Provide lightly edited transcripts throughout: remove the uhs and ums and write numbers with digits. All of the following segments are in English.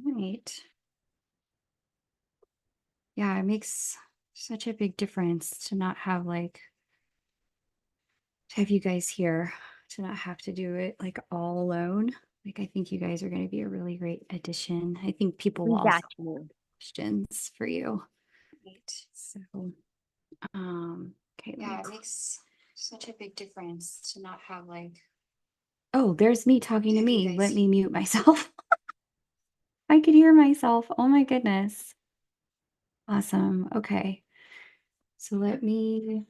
Right. Yeah, it makes such a big difference to not have to have you guys here, to not have to do it like all alone. Like, I think you guys are going to be a really great addition. I think people will We also got you. have questions for you. Right. So, okay, yeah, it makes such a big difference to not have oh, there's me talking to me. Let me mute myself. I could hear myself. Oh my goodness. Awesome. Okay. So let me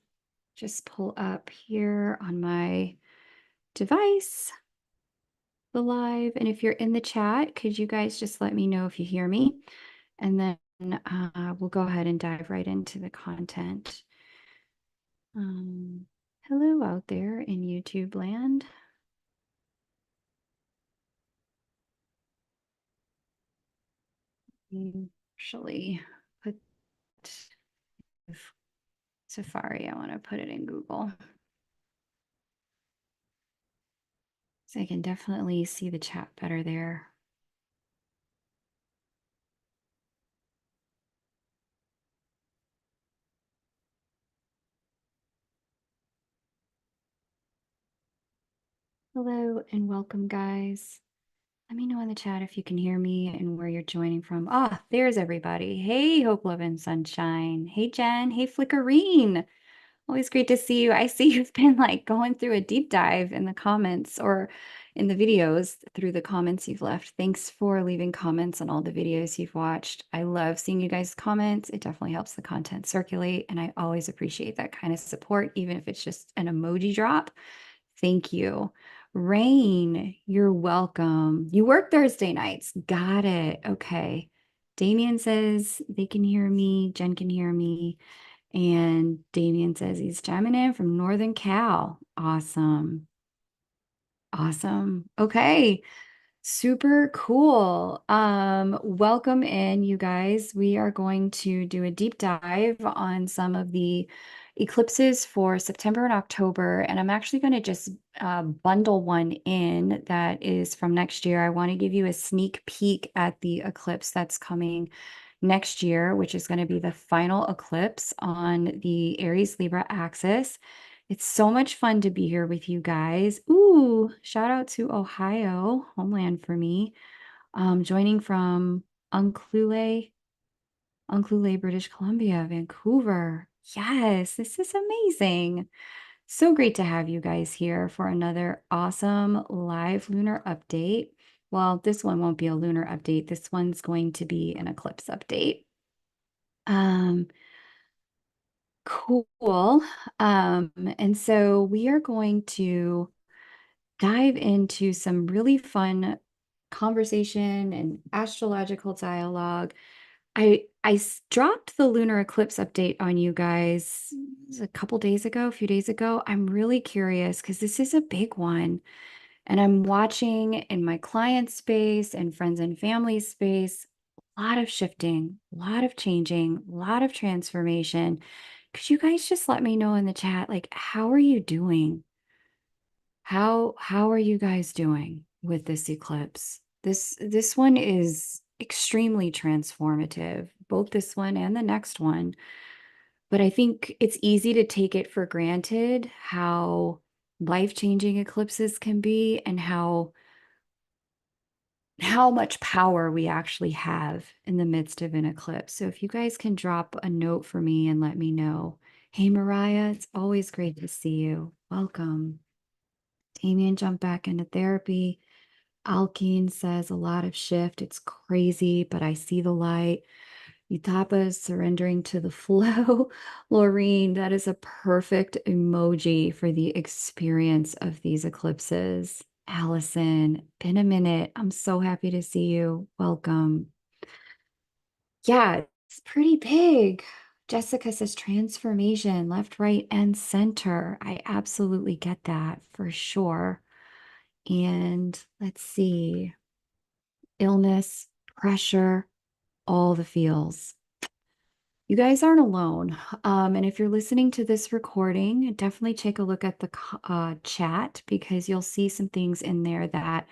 just pull up here on my device the live. And if you're in the chat, could you guys just let me know if you hear me? And then we'll go ahead and dive right into the content. Hello out there in YouTube land. Actually, put Safari. I want to put it in Google. So I can definitely see the chat better there. Hello and welcome, guys. Let me know in the chat if you can hear me and where you're joining from. Ah, there's everybody. Hey, Hope, Love, and Sunshine. Hey, Jen. Hey, Flickerine. Always great to see you. I see you've been going through a deep dive in the comments or in the videos through the comments you've left. Thanks for leaving comments on all the videos you've watched. I love seeing you guys' comments. It definitely helps the content circulate, and I always appreciate that kind of support, even if it's just an emoji drop. Thank you. Rain, you're welcome. You work Thursday nights. Got it. Okay. Damien says they can hear me. Jen can hear me. And Damien says he's chiming in from Northern Cal. Awesome. Awesome. Okay. Super cool. Welcome in, you guys. We are going to do a deep dive on some of the eclipses for September and October. And I'm actually going to just bundle one in that is from next year. I want to give you a sneak peek at the eclipse that's coming next year, which is going to be the final eclipse on the Aries Libra axis. It's so much fun to be here with you guys. Ooh, shout out to Ohio, homeland for me. Joining from Uncluelet, British Columbia, Vancouver. Yes, this is amazing. So great to have you guys here for another awesome live lunar update. Well, this one won't be a lunar update. This one's going to be an eclipse update. Um, cool. And so we are going to dive into some really fun conversation and astrological dialogue. I dropped the lunar eclipse update on you guys a couple days ago, a few days ago. I'm really curious because this is a big one. And I'm watching in my client space and friends and family space, a lot of shifting, a lot of changing, a lot of transformation. Could you guys just let me know in the chat, how are you doing? How are you guys doing with this eclipse? This one is extremely transformative, both this one and the next one. But I think it's easy to take it for granted how life-changing eclipses can be and how much power we actually have in the midst of an eclipse. So if you guys can drop a note for me and let me know. Hey, Mariah, it's always great to see you. Welcome. Damien jumped back into therapy. Alkeen says a lot of shift. It's crazy, but I see the light. Utapa is surrendering to the flow. Laureen, that is a perfect emoji for the experience of these eclipses. Allison, been a minute. I'm so happy to see you. Welcome. Yeah, it's pretty big. Jessica says transformation, left, right, and center. I absolutely get that for sure. And let's see, illness, pressure, all the feels. You guys aren't alone. And if you're listening to this recording, definitely take a look at the chat because you'll see some things in there that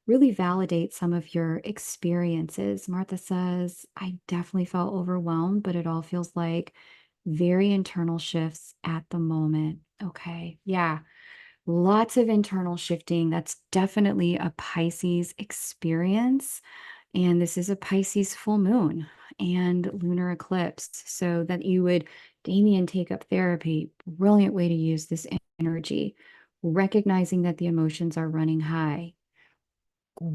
really validate some of your experiences. Martha says, I definitely felt overwhelmed, but it all feels like very internal shifts at the moment. Okay. Yeah. Lots of internal shifting. That's definitely a Pisces experience. And this is a Pisces full moon and lunar eclipse. So that you would, Damien, take up therapy. Brilliant way to use this energy. Recognizing that the emotions are running high.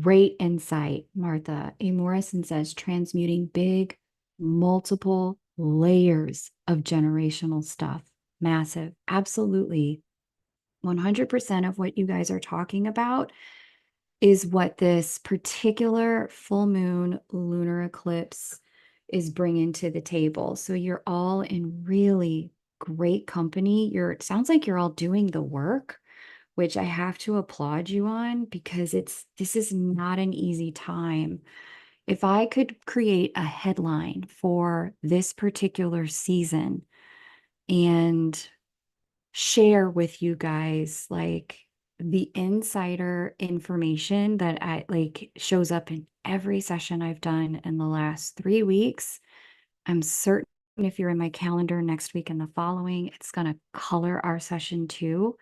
Great insight, Martha. A. Morrison says transmuting big, multiple layers of generational stuff. Massive. Absolutely. 100% of what you guys are talking about is what this particular full moon lunar eclipse is bringing to the table. So you're all in really great company. It sounds like you're all doing the work, which I have to applaud you on because this is not an easy time. If I could create a headline for this particular season and share with you guys like the insider information that I like shows up in every session I've done in the last 3 weeks. I'm certain if you're in my calendar next week and the following, it's going to color our session too.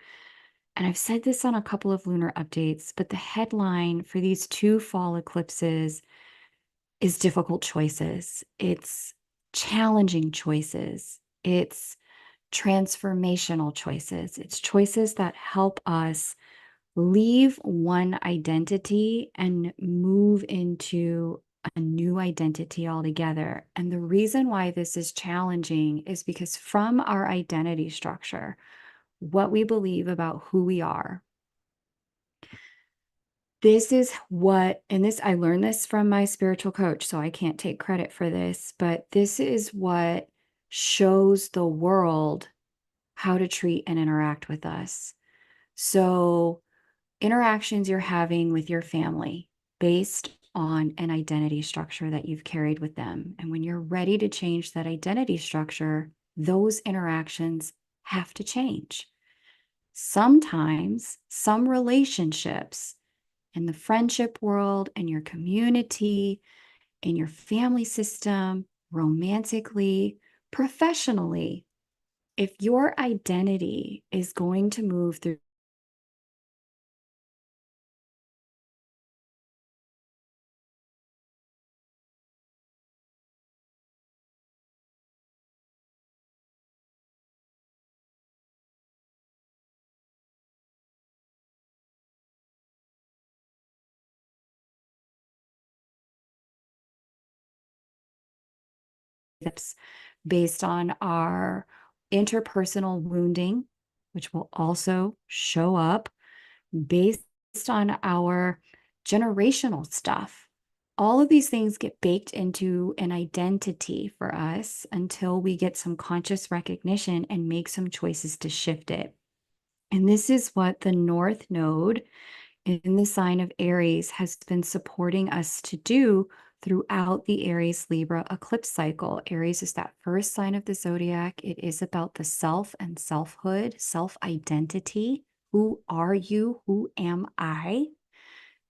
And I've said this on a couple of lunar updates, but the headline for these two fall eclipses is difficult choices. It's challenging choices. It's transformational choices. It's choices that help us leave one identity and move into a new identity altogether. And the reason why this is challenging is because from our identity structure, what we believe about who we are, this is what, and this, I learned this from my spiritual coach, so I can't take credit for this, but this is what shows the world how to treat and interact with us. So, interactions you're having with your family based on an identity structure that you've carried with them. And when you're ready to change that identity structure, those interactions have to change. Sometimes some relationships in the friendship world, in your community, in your family system, romantically, professionally, if your identity is going to move through this based on our interpersonal wounding, which will also show up based on our generational stuff. All of these things get baked into an identity for us until we get some conscious recognition and make some choices to shift it. And this is what the North Node in the sign of Aries has been supporting us to do throughout the Aries Libra eclipse cycle. Aries is that first sign of the zodiac. It is about the self and selfhood, self identity. Who are you? Who am I?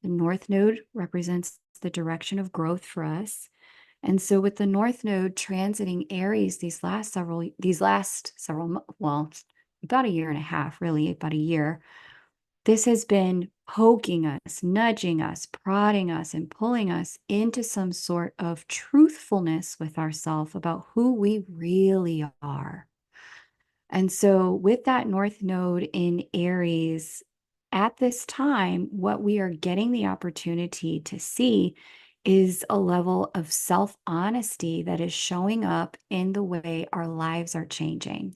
The North Node represents the direction of growth for us. And so with the North Node transiting Aries these last several, well, about a year and a half, really, about a year, this has been poking us, nudging us, prodding us, and pulling us into some sort of truthfulness with ourselves about who we really are. And so, with that North Node in Aries, at this time, what we are getting the opportunity to see is a level of self honesty that is showing up in the way our lives are changing.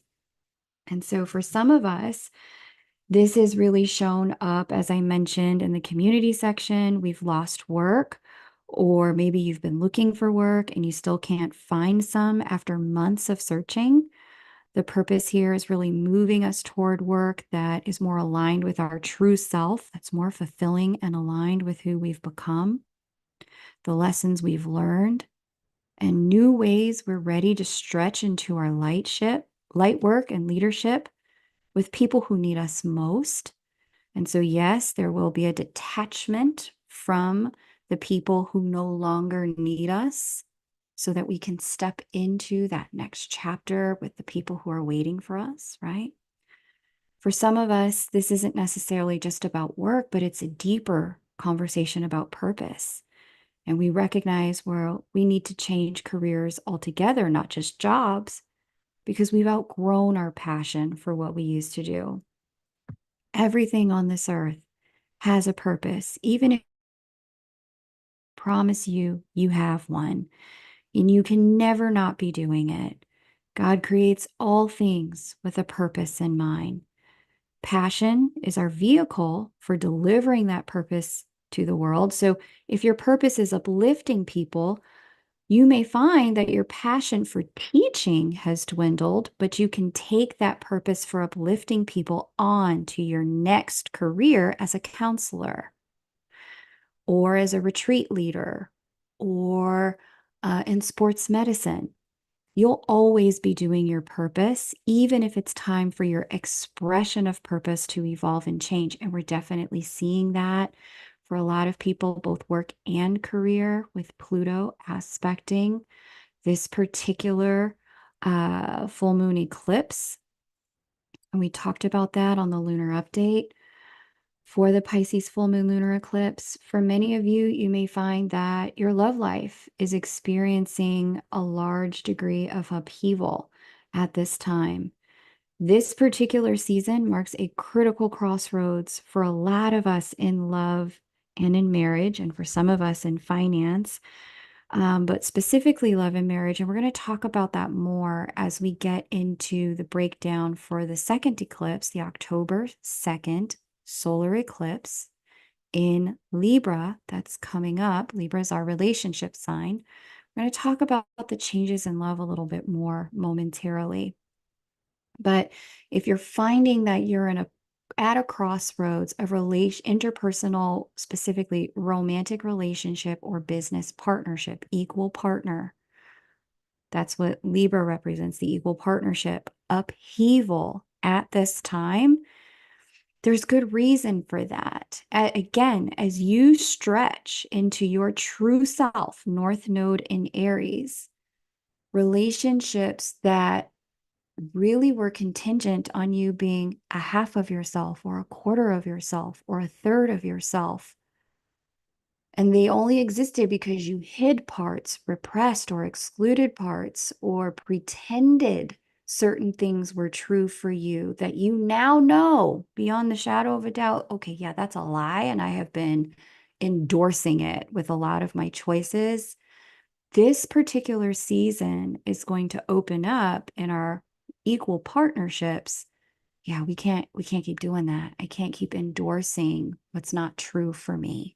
And so, for some of us, this has really shown up, as I mentioned, in the community section. We've lost work, or maybe you've been looking for work and you still can't find some after months of searching. The purpose here is really moving us toward work that is more aligned with our true self, that's more fulfilling and aligned with who we've become, the lessons we've learned, and new ways we're ready to stretch into our light work and leadership with people who need us most. And so, yes, there will be a detachment from the people who no longer need us so that we can step into that next chapter with the people who are waiting for us, right? For some of us, this isn't necessarily just about work, but it's a deeper conversation about purpose. And we recognize where we need to change careers altogether, not just jobs, because we've outgrown our passion for what we used to do. Everything on this earth has a purpose, even if I promise you, you have one, and you can never not be doing it. God creates all things with a purpose in mind. Passion is our vehicle for delivering that purpose to the world. So if your purpose is uplifting people, you may find that your passion for teaching has dwindled, but you can take that purpose for uplifting people on to your next career as a counselor or as a retreat leader or in sports medicine. You'll always be doing your purpose, even if it's time for your expression of purpose to evolve and change. And we're definitely seeing that for a lot of people, both work and career, with Pluto aspecting this particular full moon eclipse. And we talked about that on the lunar update. For the Pisces full moon lunar eclipse, for many of you, you may find that your love life is experiencing a large degree of upheaval at this time. This particular season marks a critical crossroads for a lot of us in love and in marriage, and for some of us in finance, but specifically love and marriage. And we're going to talk about that more as we get into the breakdown for the second eclipse, the October 2nd solar eclipse in Libra that's coming up. Libra is our relationship sign. We're going to talk about the changes in love a little bit more momentarily. But if you're finding that you're at a crossroads of interpersonal, specifically romantic relationship or business partnership, equal partner, that's what Libra represents, the equal partnership upheaval at this time. There's good reason for that. Again, as you stretch into your true self, North Node in Aries, relationships that really were contingent on you being a half of yourself or a quarter of yourself or a third of yourself, and they only existed because you hid parts, repressed or excluded parts, or pretended certain things were true for you that you now know beyond the shadow of a doubt, okay, yeah, that's a lie. And I have been endorsing it with a lot of my choices. This particular season is going to open up in our equal partnerships. Yeah, we can't keep doing that. I can't keep endorsing what's not true for me.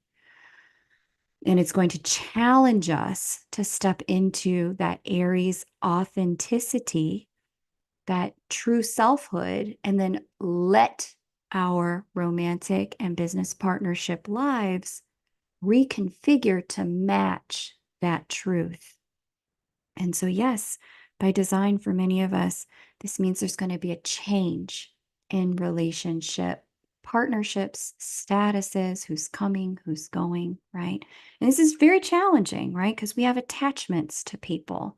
And it's going to challenge us to step into that Aries authenticity, that true selfhood, and then let our romantic and business partnership lives reconfigure to match that truth. And so, yes, by design for many of us, this means there's going to be a change in relationship partnerships, statuses, who's coming, who's going, right? And this is very challenging, right? Because we have attachments to people.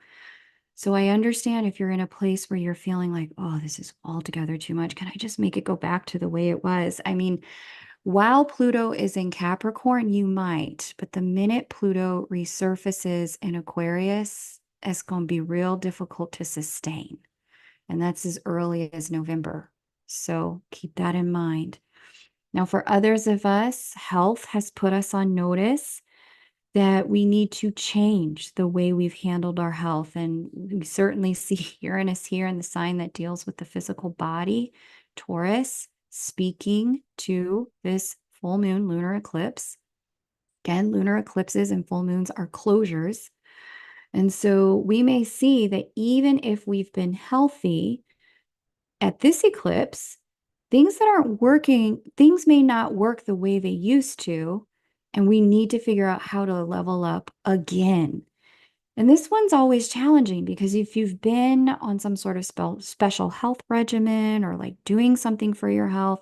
So I understand if you're in a place where you're feeling like, oh, this is altogether too much. Can I just make it go back to the way it was? I mean, while Pluto is in Capricorn, you might, but the minute Pluto resurfaces in Aquarius, it's going to be real difficult to sustain. And that's as early as November. So keep that in mind. Now, for others of us, health has put us on notice that we need to change the way we've handled our health. And we certainly see Uranus here in the sign that deals with the physical body, Taurus, speaking to this full moon lunar eclipse. Again, lunar eclipses and full moons are closures. And so we may see that even if we've been healthy at this eclipse, things that aren't working, things may not work the way they used to, and we need to figure out how to level up again. And this one's always challenging because if you've been on some sort of special health regimen or like doing something for your health,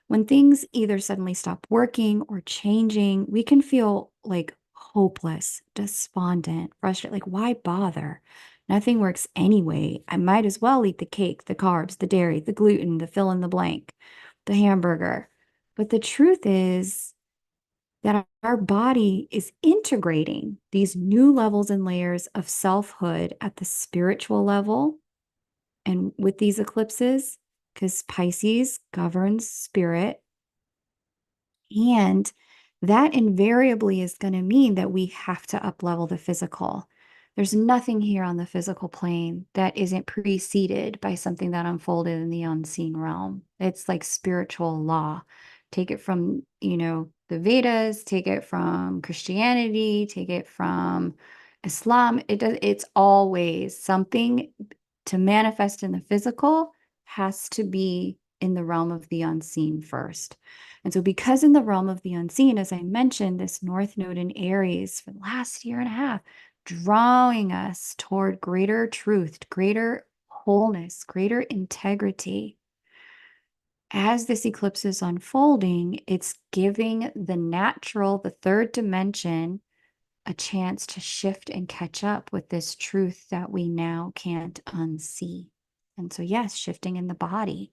When things either suddenly stop working or changing, we can feel like hopeless, despondent, frustrated. Like, why bother? Nothing works anyway. I might as well eat the cake, the carbs, the dairy, the gluten, the fill in the blank, the hamburger. But the truth is that our body is integrating these new levels and layers of selfhood at the spiritual level. And with these eclipses, because Pisces governs spirit, and that invariably is going to mean that we have to up-level the physical. There's nothing here on the physical plane that isn't preceded by something that unfolded in the unseen realm. It's like spiritual law. Take it from, the Vedas, take it from Christianity, take it from Islam. It's always something to manifest in the physical has to be in the realm of the unseen first. And so, because in the realm of the unseen, as I mentioned, this North Node in Aries for the last year and a half, drawing us toward greater truth, greater wholeness, greater integrity. As this eclipse is unfolding, it's giving the natural, the third dimension, a chance to shift and catch up with this truth that we now can't unsee. And so, yes, shifting in the body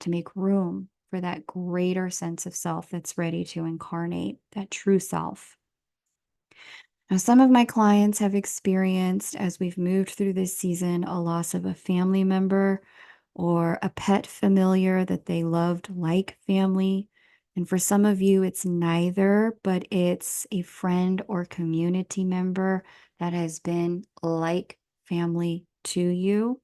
to make room for that greater sense of self that's ready to incarnate, that true self. Now, some of my clients have experienced, as we've moved through this season, a loss of a family member or a pet familiar that they loved like family. And for some of you, it's neither, but it's a friend or community member that has been like family to you.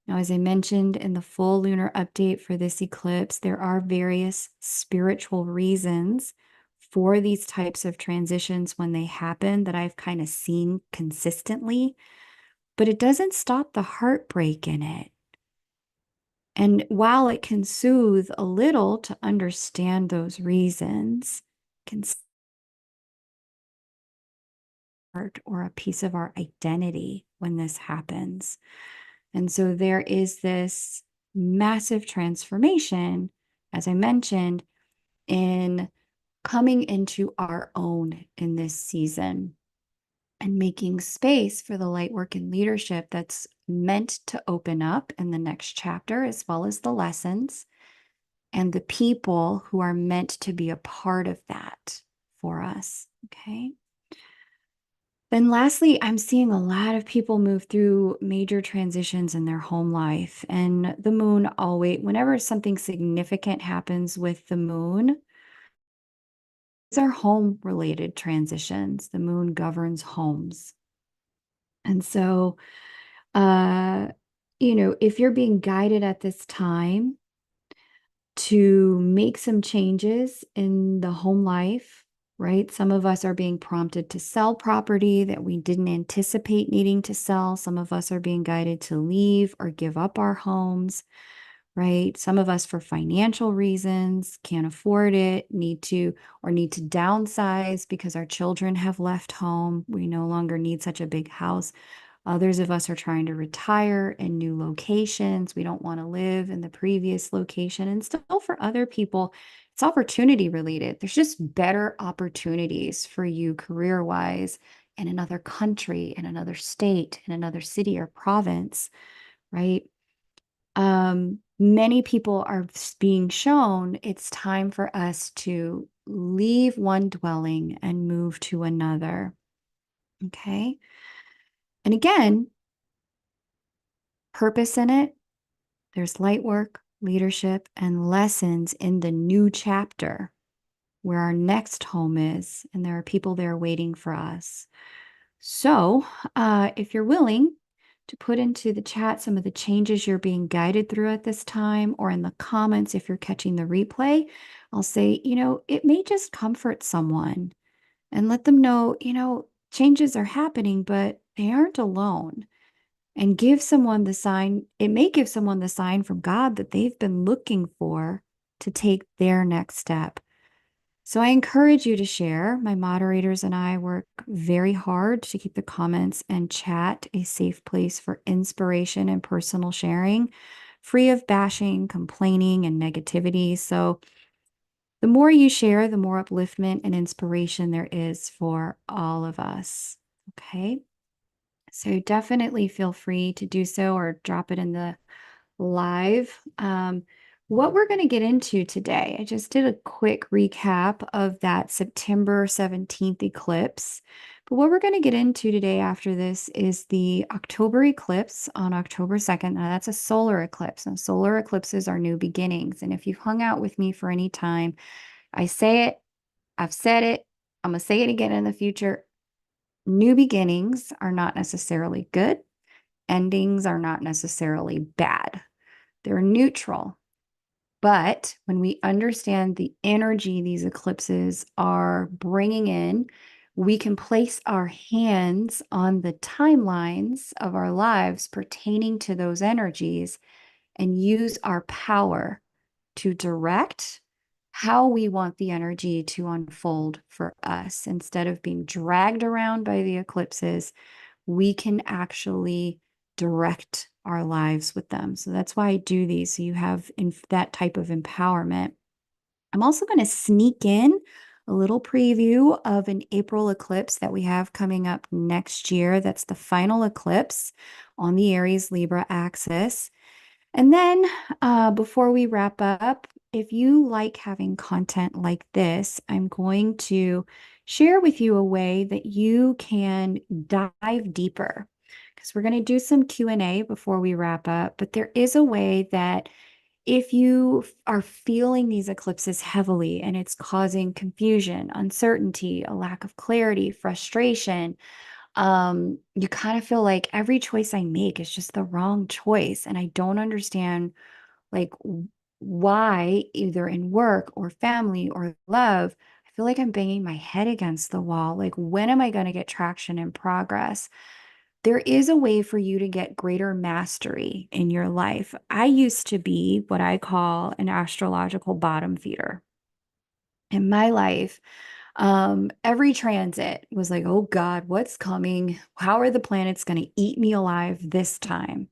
Now, as I mentioned in the full lunar update for this eclipse, there are various spiritual reasons for these types of transitions when they happen that I've kind of seen consistently, but it doesn't stop the heartbreak in it. And while it can soothe a little to understand those reasons, can start or a piece of our identity when this happens. And so there is this massive transformation, as I mentioned, in coming into our own in this season and making space for the light work and leadership that's meant to open up in the next chapter, as well as the lessons and the people who are meant to be a part of that for us. Okay. Then lastly, I'm seeing a lot of people move through major transitions in their home life. And the moon always, whenever something significant happens with the moon, these are home-related transitions. The moon governs homes. And so, if you're being guided at this time to make some changes in the home life, right? Some of us are being prompted to sell property that we didn't anticipate needing to sell. Some of us are being guided to leave or give up our homes, right? Some of us, for financial reasons, can't afford it, need to downsize because our children have left home. We no longer need such a big house. Others of us are trying to retire in new locations. We don't want to live in the previous location. And still, for other people, it's opportunity related. There's just better opportunities for you career-wise in another country, in another state, in another city or province, right? Many people are being shown it's time for us to leave one dwelling and move to another. Okay. And again, purpose in it. There's light work, leadership, and lessons in the new chapter where our next home is, and there are people there waiting for us. So, if you're willing to put into the chat some of the changes you're being guided through at this time, or in the comments if you're catching the replay, I'll say, it may just comfort someone and let them know, changes are happening, but they aren't alone. And give someone the sign, it may give someone the sign from God that they've been looking for to take their next step. So I encourage you to share. My moderators and I work very hard to keep the comments and chat a safe place for inspiration and personal sharing, free of bashing, complaining, and negativity. So The more you share, the more upliftment and inspiration there is for all of us. Okay. So definitely feel free to do so or drop it in the live. What we're going to get into today, I just did a quick recap of that September 17th eclipse. But what we're going to get into today after this is the October eclipse on October 2nd. Now, that's a solar eclipse, and solar eclipses are new beginnings. And if you've hung out with me for any time, I say it, I've said it, I'm going to say it again in the future. New beginnings are not necessarily good. Endings are not necessarily bad. They're neutral. But when we understand the energy these eclipses are bringing in, we can place our hands on the timelines of our lives pertaining to those energies and use our power to direct how we want the energy to unfold for us. Instead of being dragged around by the eclipses, we can actually direct our lives with them. So that's why I do these. So you have that type of empowerment. I'm also going to sneak in a little preview of an April eclipse that we have coming up next year. That's the final eclipse on the Aries Libra axis. And then before we wrap up, if you like having content like this, I'm going to share with you a way that you can dive deeper, because we're going to do some Q&A before we wrap up. But there is a way that if you are feeling these eclipses heavily and it's causing confusion, uncertainty, a lack of clarity, frustration, you kind of feel like every choice I make is just the wrong choice. And I don't understand like why, either in work or family or love, I feel like I'm banging my head against the wall. Like, when am I going to get traction and progress? There is a way for you to get greater mastery in your life. I used to be what I call an astrological bottom feeder in my life. Every transit was like, oh God, what's coming? How are the planets going to eat me alive this time?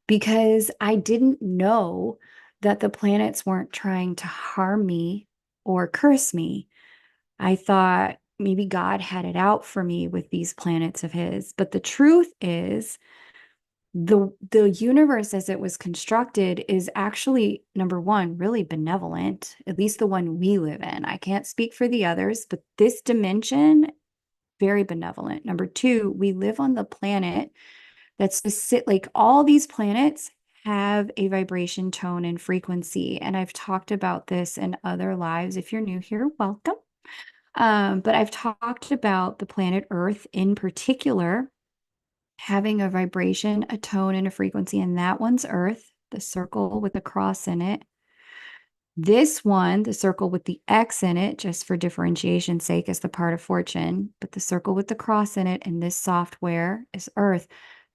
Because I didn't know that the planets weren't trying to harm me or curse me. I thought maybe God had it out for me with these planets of his. But the truth is, the universe as it was constructed is actually, number one, really benevolent, at least the one we live in. I can't speak for the others, but this dimension, very benevolent. Number two, we live on the planet that's like all these planets have a vibration, tone, and frequency. And I've talked about this in other lives. If you're new here, welcome. But I've talked about the planet Earth in particular having a vibration, a tone, and a frequency, and that one's Earth, the circle with the cross in it. This one, the circle with the X in it, just for differentiation's sake, is the part of fortune, but the circle with the cross in it and this software is Earth.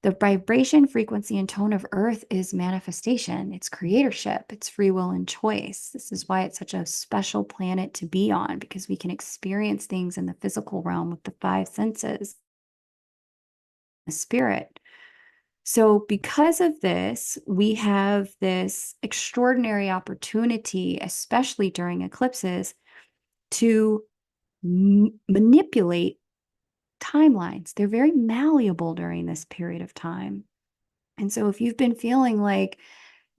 The vibration, frequency, and tone of Earth is manifestation. It's creatorship. It's free will and choice. This is why it's such a special planet to be on, because we can experience things in the physical realm with the five senses, the spirit. So because of this, we have this extraordinary opportunity, especially during eclipses, to manipulate timelines. They're very malleable during this period of time. And so if you've been feeling like,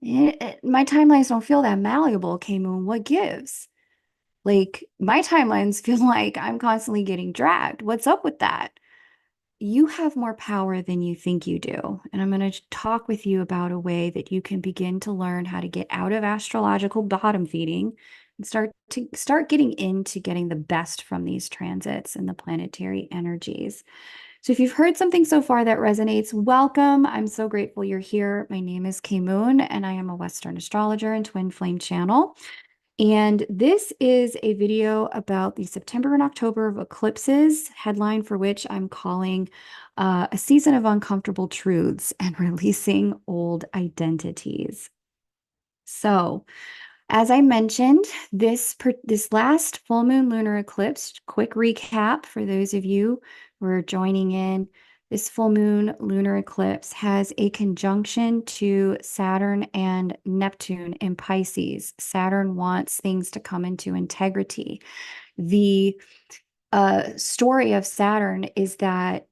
my timelines don't feel that malleable, okay, Moon, what gives? Like, my timelines feel like I'm constantly getting dragged. What's up with that? You have more power than you think you do. And I'm going to talk with you about a way that you can begin to learn how to get out of astrological bottom feeding and start getting into getting the best from these transits and the planetary energies. So if you've heard something so far that resonates, welcome. I'm so grateful you're here. My name is Kay Moon, and I am a Western astrologer and twin flame channel. And this is a video about the September and October of eclipses, headline for which I'm calling a season of uncomfortable truths and releasing old identities. So, as I mentioned, this last full moon lunar eclipse, quick recap for those of you who are joining in. This full moon lunar eclipse has a conjunction to Saturn and Neptune in Pisces. Saturn wants things to come into integrity. The story of Saturn is that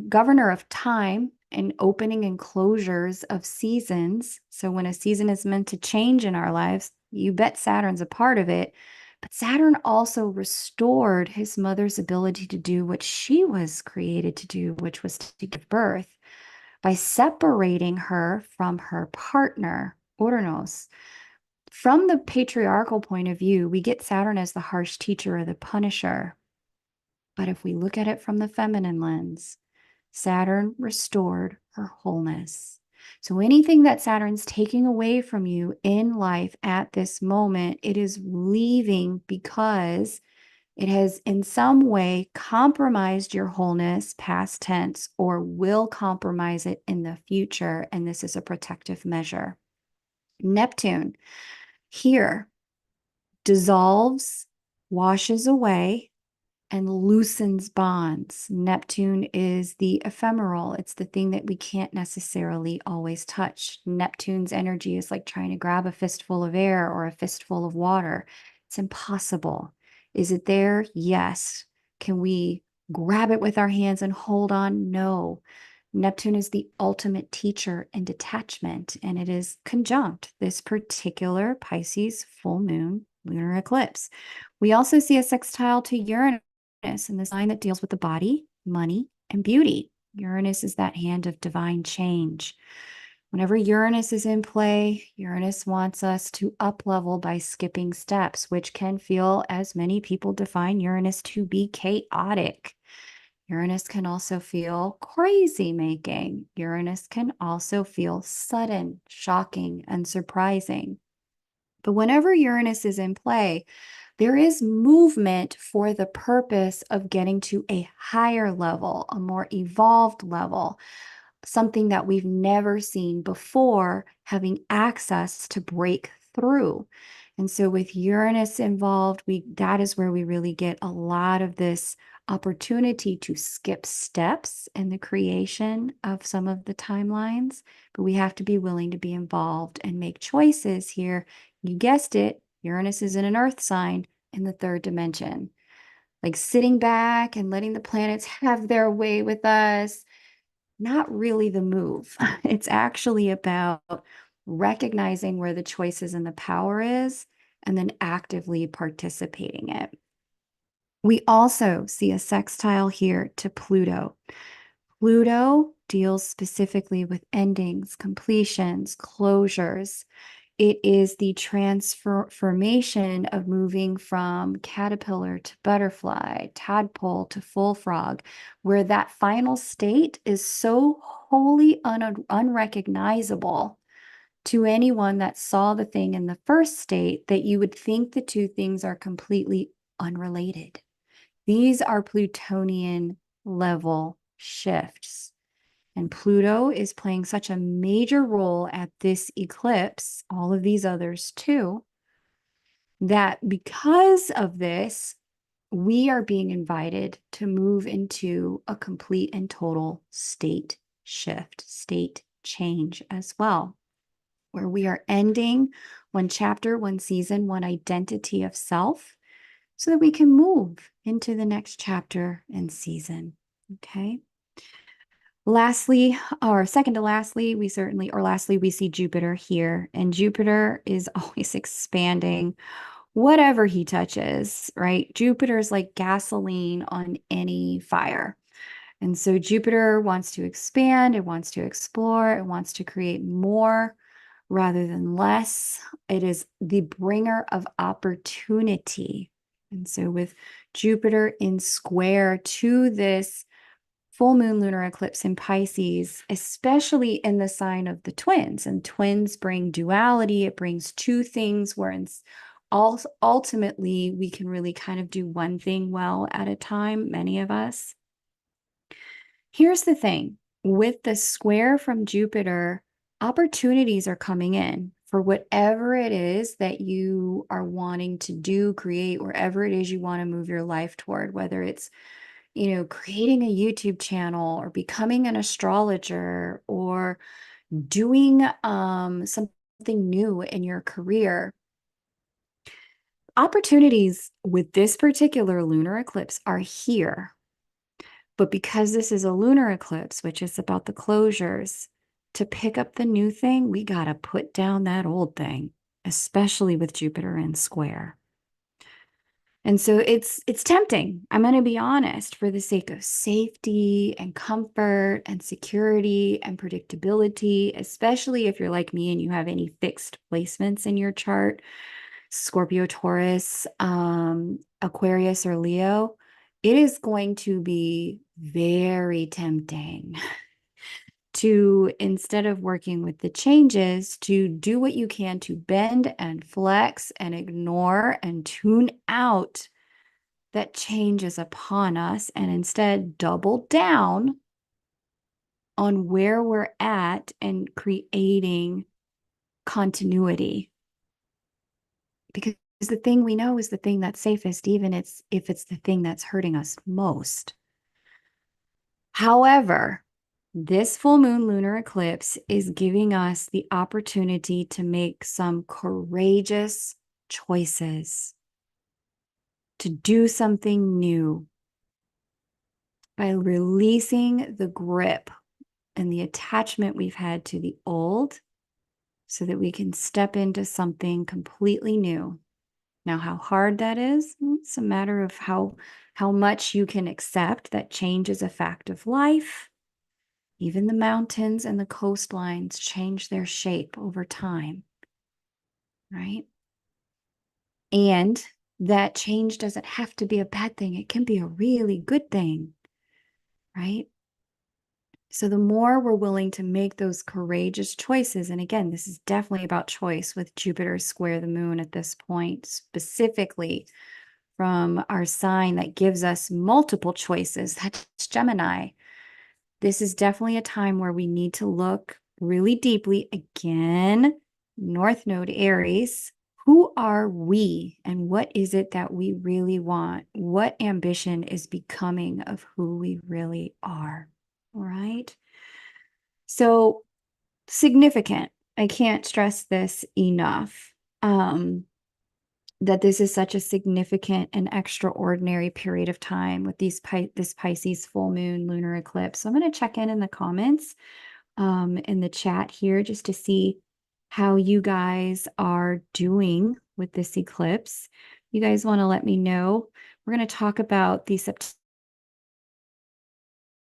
governor of time and opening and closures of seasons. So when a season is meant to change in our lives, you bet Saturn's a part of it. But Saturn also restored his mother's ability to do what she was created to do, which was to give birth, by separating her from her partner, Uranus. From the patriarchal point of view, we get Saturn as the harsh teacher or the punisher. But if we look at it from the feminine lens, Saturn restored her wholeness. So anything that Saturn's taking away from you in life at this moment, it is leaving because it has in some way compromised your wholeness, past tense, or will compromise it in the future. And this is a protective measure. Neptune here dissolves, washes away, and loosens bonds. Neptune is the ephemeral. It's the thing that we can't necessarily always touch. Neptune's energy is like trying to grab a fistful of air or a fistful of water. It's impossible. Is it there? Yes. Can we grab it with our hands and hold on? No. Neptune is the ultimate teacher in detachment, and it is conjunct this particular Pisces full moon lunar eclipse. We also see a sextile to Uranus in the sign that deals with the body, money, and beauty. Uranus is that hand of divine change. Whenever Uranus is in play, Uranus wants us to up level by skipping steps, which can feel, as many people define Uranus, to be chaotic. Uranus can also feel crazy making. Uranus can also feel sudden, shocking, and surprising. But whenever Uranus is in play, there is movement for the purpose of getting to a higher level, a more evolved level, something that we've never seen before, having access to break through. And so with Uranus involved, that is where we really get a lot of this opportunity to skip steps in the creation of some of the timelines, but we have to be willing to be involved and make choices here. You guessed it, Uranus is in an earth sign in the third dimension. Like sitting back and letting the planets have their way with us, not really the move. It's actually about recognizing where the choices and the power is and then actively participating in it. We also see a sextile here to Pluto. Pluto deals specifically with endings, completions, closures. It is the transformation of moving from caterpillar to butterfly, tadpole to full frog, where that final state is so wholly unrecognizable to anyone that saw the thing in the first state that you would think the two things are completely unrelated. These are Plutonian level shifts. And Pluto is playing such a major role at this eclipse, all of these others too, that because of this, we are being invited to move into a complete and total state shift, state change as well, where we are ending one chapter, one season, one identity of self, so that we can move into the next chapter and season. Okay. Lastly, or second to lastly, we see Jupiter here, and Jupiter is always expanding whatever he touches, right? Jupiter is like gasoline on any fire. And so Jupiter wants to expand, it wants to explore, it wants to create more rather than less. It is the bringer of opportunity. And so with Jupiter in square to this full moon lunar eclipse in Pisces, especially in the sign of the twins, and twins bring duality. It brings two things where ultimately we can really kind of do one thing well at a time, many of us. Here's the thing, with the square from Jupiter, opportunities are coming in for whatever it is that you are wanting to do, create, wherever it is you want to move your life toward, whether it's creating a YouTube channel or becoming an astrologer or doing something new in your career, opportunities with this particular lunar eclipse are here. But because this is a lunar eclipse, which is about the closures, to pick up the new thing, we got to put down that old thing, especially with Jupiter in square. And so it's tempting. I'm going to be honest, for the sake of safety and comfort and security and predictability, especially if you're like me and you have any fixed placements in your chart, Scorpio, Taurus, Aquarius, or Leo, it is going to be very tempting to, instead of working with the changes, to do what you can to bend and flex and ignore and tune out that change is upon us, and instead double down on where we're at and creating continuity. Because the thing we know is the thing that's safest, even if it's the thing that's hurting us most. However, this full moon lunar eclipse is giving us the opportunity to make some courageous choices, to do something new by releasing the grip and the attachment we've had to the old so that we can step into something completely new. Now, how hard that is, it's a matter of how much you can accept that change is a fact of life. Even the mountains and the coastlines change their shape over time, right? And that change doesn't have to be a bad thing. It can be a really good thing, right? So the more we're willing to make those courageous choices, and again, this is definitely about choice with Jupiter square the moon at this point, specifically from our sign that gives us multiple choices, that's Gemini. This is definitely a time where we need to look really deeply. Again, North Node Aries. Who are we and what is it that we really want? What ambition is becoming of who we really are? All right. So significant. I can't stress this enough. That this is such a significant and extraordinary period of time with this Pisces full moon lunar eclipse. So I'm going to check in the comments in the chat here just to see how you guys are doing with this eclipse. You guys want to let me know. We're going to talk about the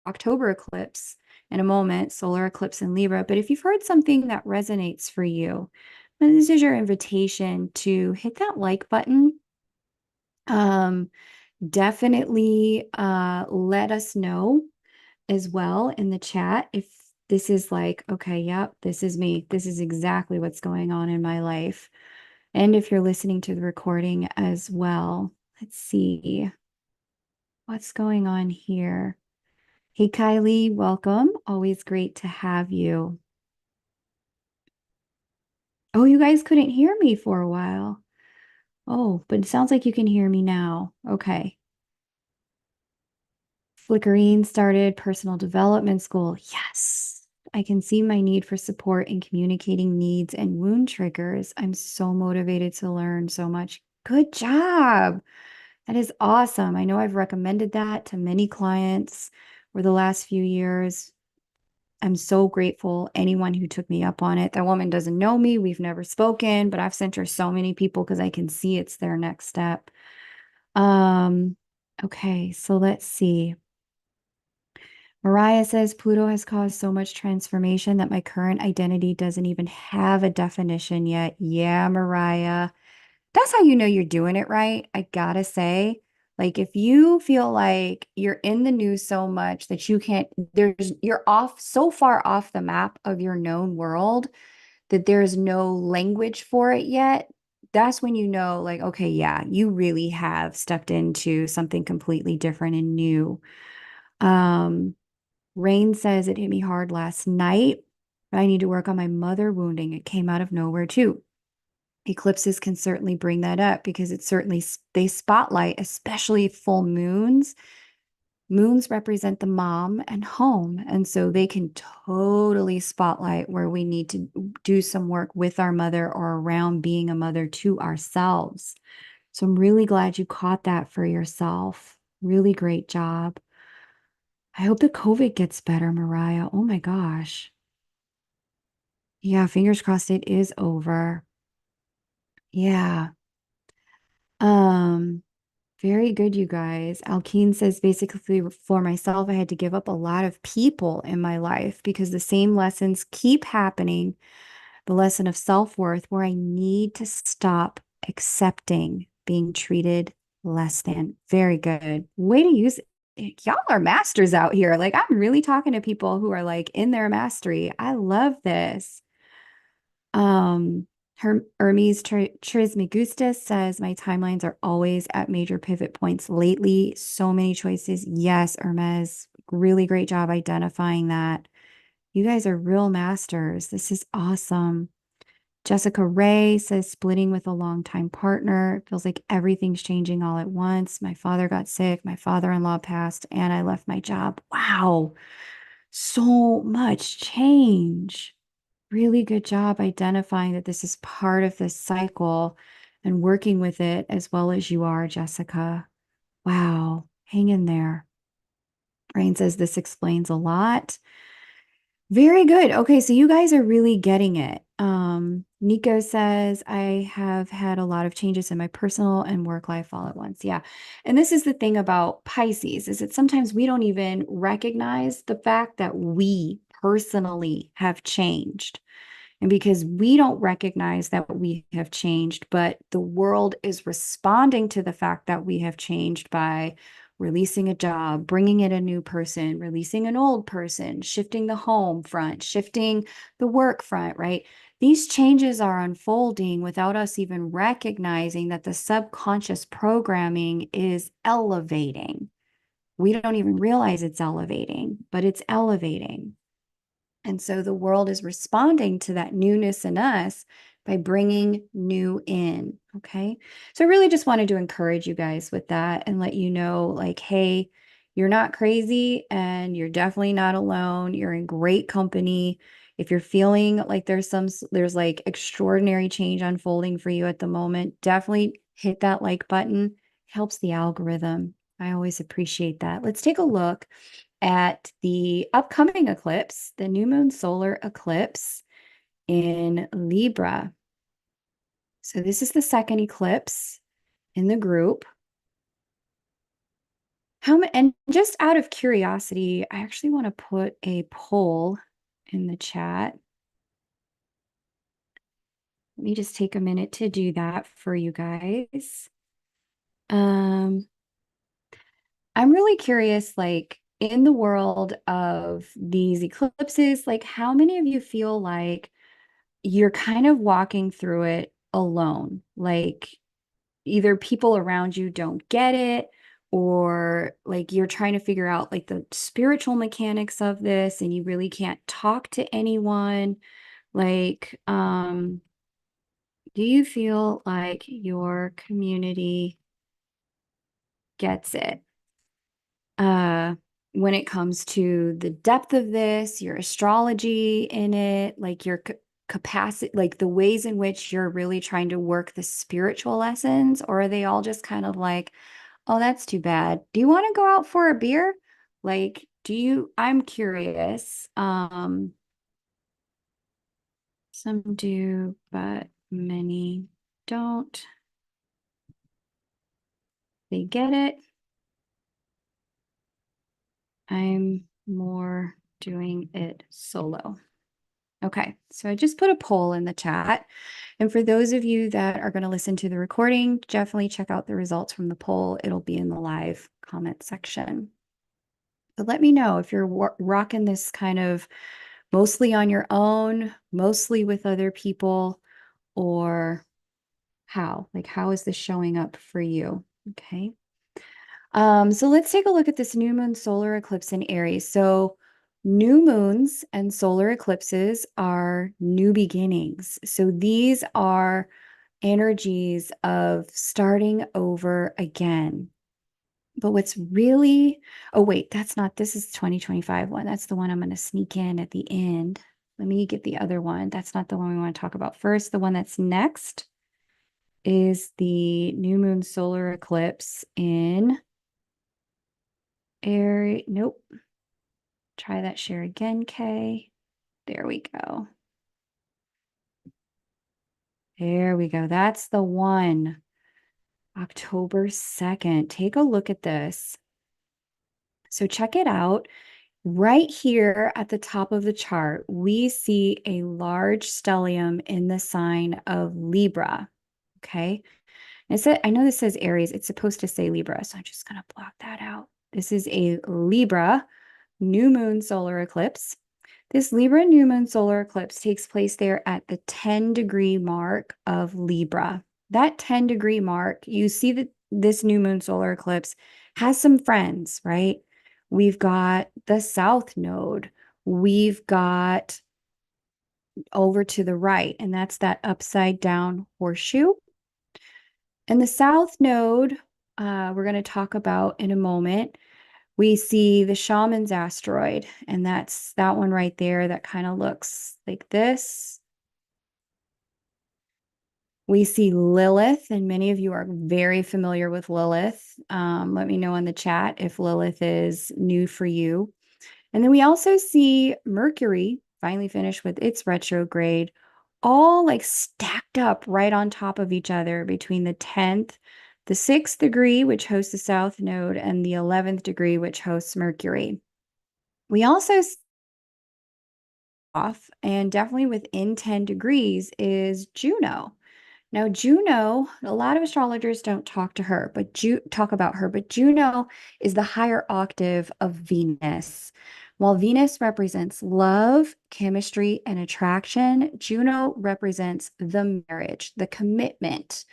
October eclipse in a moment, solar eclipse in Libra. But if you've heard something that resonates for you, this is your invitation to hit that like button. Definitely let us know as well in the chat if this is like, okay, yep, this is me. This is exactly what's going on in my life. And if you're listening to the recording as well, let's see what's going on here. Hey, Kylie, welcome. Always great to have you. Oh, you guys couldn't hear me for a while. Oh, but it sounds like you can hear me now. Okay. Flickering started personal development school. Yes, I can see my need for support in communicating needs and wound triggers. I'm so motivated to learn so much. Good job. That is awesome. I know I've recommended that to many clients for the last few years. I'm so grateful anyone who took me up on it. That woman doesn't know me. We've never spoken, but I've sent her so many people because I can see it's their next step. Okay, so let's see. Mariah says Pluto has caused so much transformation that my current identity doesn't even have a definition yet. Yeah, Mariah. That's how you know you're doing it right. I gotta say, like if you feel like you're in the news so much that you're off so far off the map of your known world that there's no language for it yet, that's when you know, like, okay, yeah, you really have stepped into something completely different and new. Rain says it hit me hard last night, but I need to work on my mother wounding. It came out of nowhere too. Eclipses can certainly bring that up because they spotlight, especially full moons, Moons represent the mom and home. And so they can totally spotlight where we need to do some work with our mother or around being a mother to ourselves. So I'm really glad you caught that for yourself. Really great job. I hope the COVID gets better, Mariah. Oh my gosh. Yeah, fingers crossed it is over. Yeah. Um, Very good, you guys. Alkeen says basically for myself, I had to give up a lot of people in my life because the same lessons keep happening. The lesson of self-worth, where I need to stop accepting being treated less than. Very good. Way to use it. Y'all are masters out here. Like, I'm really talking to people who are like in their mastery. I love this. Hermes Trismegistus says, my timelines are always at major pivot points lately. So many choices. Yes, Hermes, really great job identifying that. You guys are real masters. This is awesome. Jessica Ray says, splitting with a longtime partner. Feels like everything's changing all at once. My father got sick, my father-in-law passed, and I left my job. Wow. So much change. Really good job identifying that this is part of this cycle and working with it as well as you are, Jessica. Wow. Hang in there. Brain says this explains a lot. Very good. Okay, so you guys are really getting it. Nico says, I have had a lot of changes in my personal and work life all at once. Yeah. And this is the thing about Pisces, is that sometimes we don't even recognize the fact that we personally have changed. And because we don't recognize that we have changed, but the world is responding to the fact that we have changed by releasing a job, bringing in a new person, releasing an old person, shifting the home front, shifting the work front, right? These changes are unfolding without us even recognizing that the subconscious programming is elevating. We don't even realize it's elevating, but it's elevating. And so the world is responding to that newness in us by bringing new in. Okay. So I really just wanted to encourage you guys with that and let you know, like, hey, you're not crazy and you're definitely not alone. You're in great company. If you're feeling like there's like extraordinary change unfolding for you at the moment, definitely hit that like button. It helps the algorithm. I always appreciate that. Let's take a look at the upcoming eclipse, the new moon solar eclipse in Libra. So this is the second eclipse in the group. And just out of curiosity, I actually want to put a poll in the chat. Let me just take a minute to do that for you guys. I'm really curious, like in the world of these eclipses, like how many of you feel like you're kind of walking through it alone? Like either people around you don't get it, or like you're trying to figure out like the spiritual mechanics of this and you really can't talk to anyone. Like, do you feel like your community gets it? When it comes to the depth of this, your astrology in it, like your capacity, like the ways in which you're really trying to work the spiritual lessons, or are they all just kind of like, oh, that's too bad. Do you want to go out for a beer? Like, I'm curious. Some do, but many don't. They get it. I'm more doing it solo. Okay, so I just put a poll in the chat. And for those of you that are going to listen to the recording, definitely check out the results from the poll. It'll be in the live comment section. But let me know if you're rocking this kind of mostly on your own, mostly with other people, or how? Like, how is this showing up for you? Okay. So let's take a look at this new moon solar eclipse in Aries. So new moons and solar eclipses are new beginnings. So these are energies of starting over again. But what's really, oh, wait, this is 2025 one. That's the one I'm going to sneak in at the end. Let me get the other one. That's not the one we want to talk about first. The one that's next is the new moon solar eclipse in Aries. Nope. Try that share again, Kay. There we go. There we go. That's the one. October 2nd. Take a look at this. So check it out. Right here at the top of the chart, we see a large stellium in the sign of Libra. Okay. I know this says Aries. It's supposed to say Libra, so I'm just going to block that out. This is a Libra new moon solar eclipse. This Libra new moon solar eclipse takes place there at the 10-degree mark of Libra. That 10-degree mark, you see that this new moon solar eclipse has some friends, right? We've got the South Node. We've got over to the right, and that's that upside down horseshoe. And the South Node, we're going to talk about in a moment. We see the Shaman's asteroid, and that's that one right there that kind of looks like this. We see Lilith, and many of you are very familiar with Lilith. Let me know in the chat if Lilith is new for you. And then we also see Mercury finally finished with its retrograde, all like stacked up right on top of each other between the 10th, the 6th degree, which hosts the South Node, and the 11th degree, which hosts Mercury. We also off, and definitely within 10 degrees is Juno. Now, Juno, a lot of astrologers don't talk about her, but Juno is the higher octave of Venus. While Venus represents love, chemistry, and attraction, Juno represents the marriage, the commitment,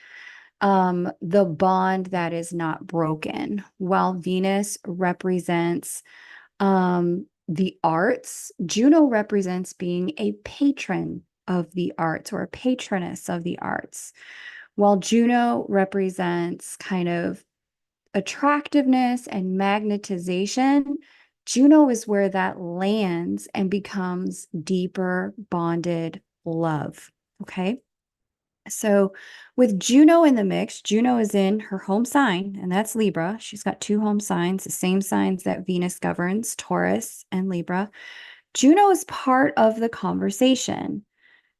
the bond that is not broken. While Venus represents the arts, Juno represents being a patron of the arts or a patroness of the arts, while Juno represents kind of attractiveness and magnetization. Juno is where that lands and becomes deeper bonded love. Okay. So with Juno in the mix, Juno is in her home sign, and that's Libra. She's got two home signs, the same signs that Venus governs, Taurus and Libra. Juno is part of the conversation.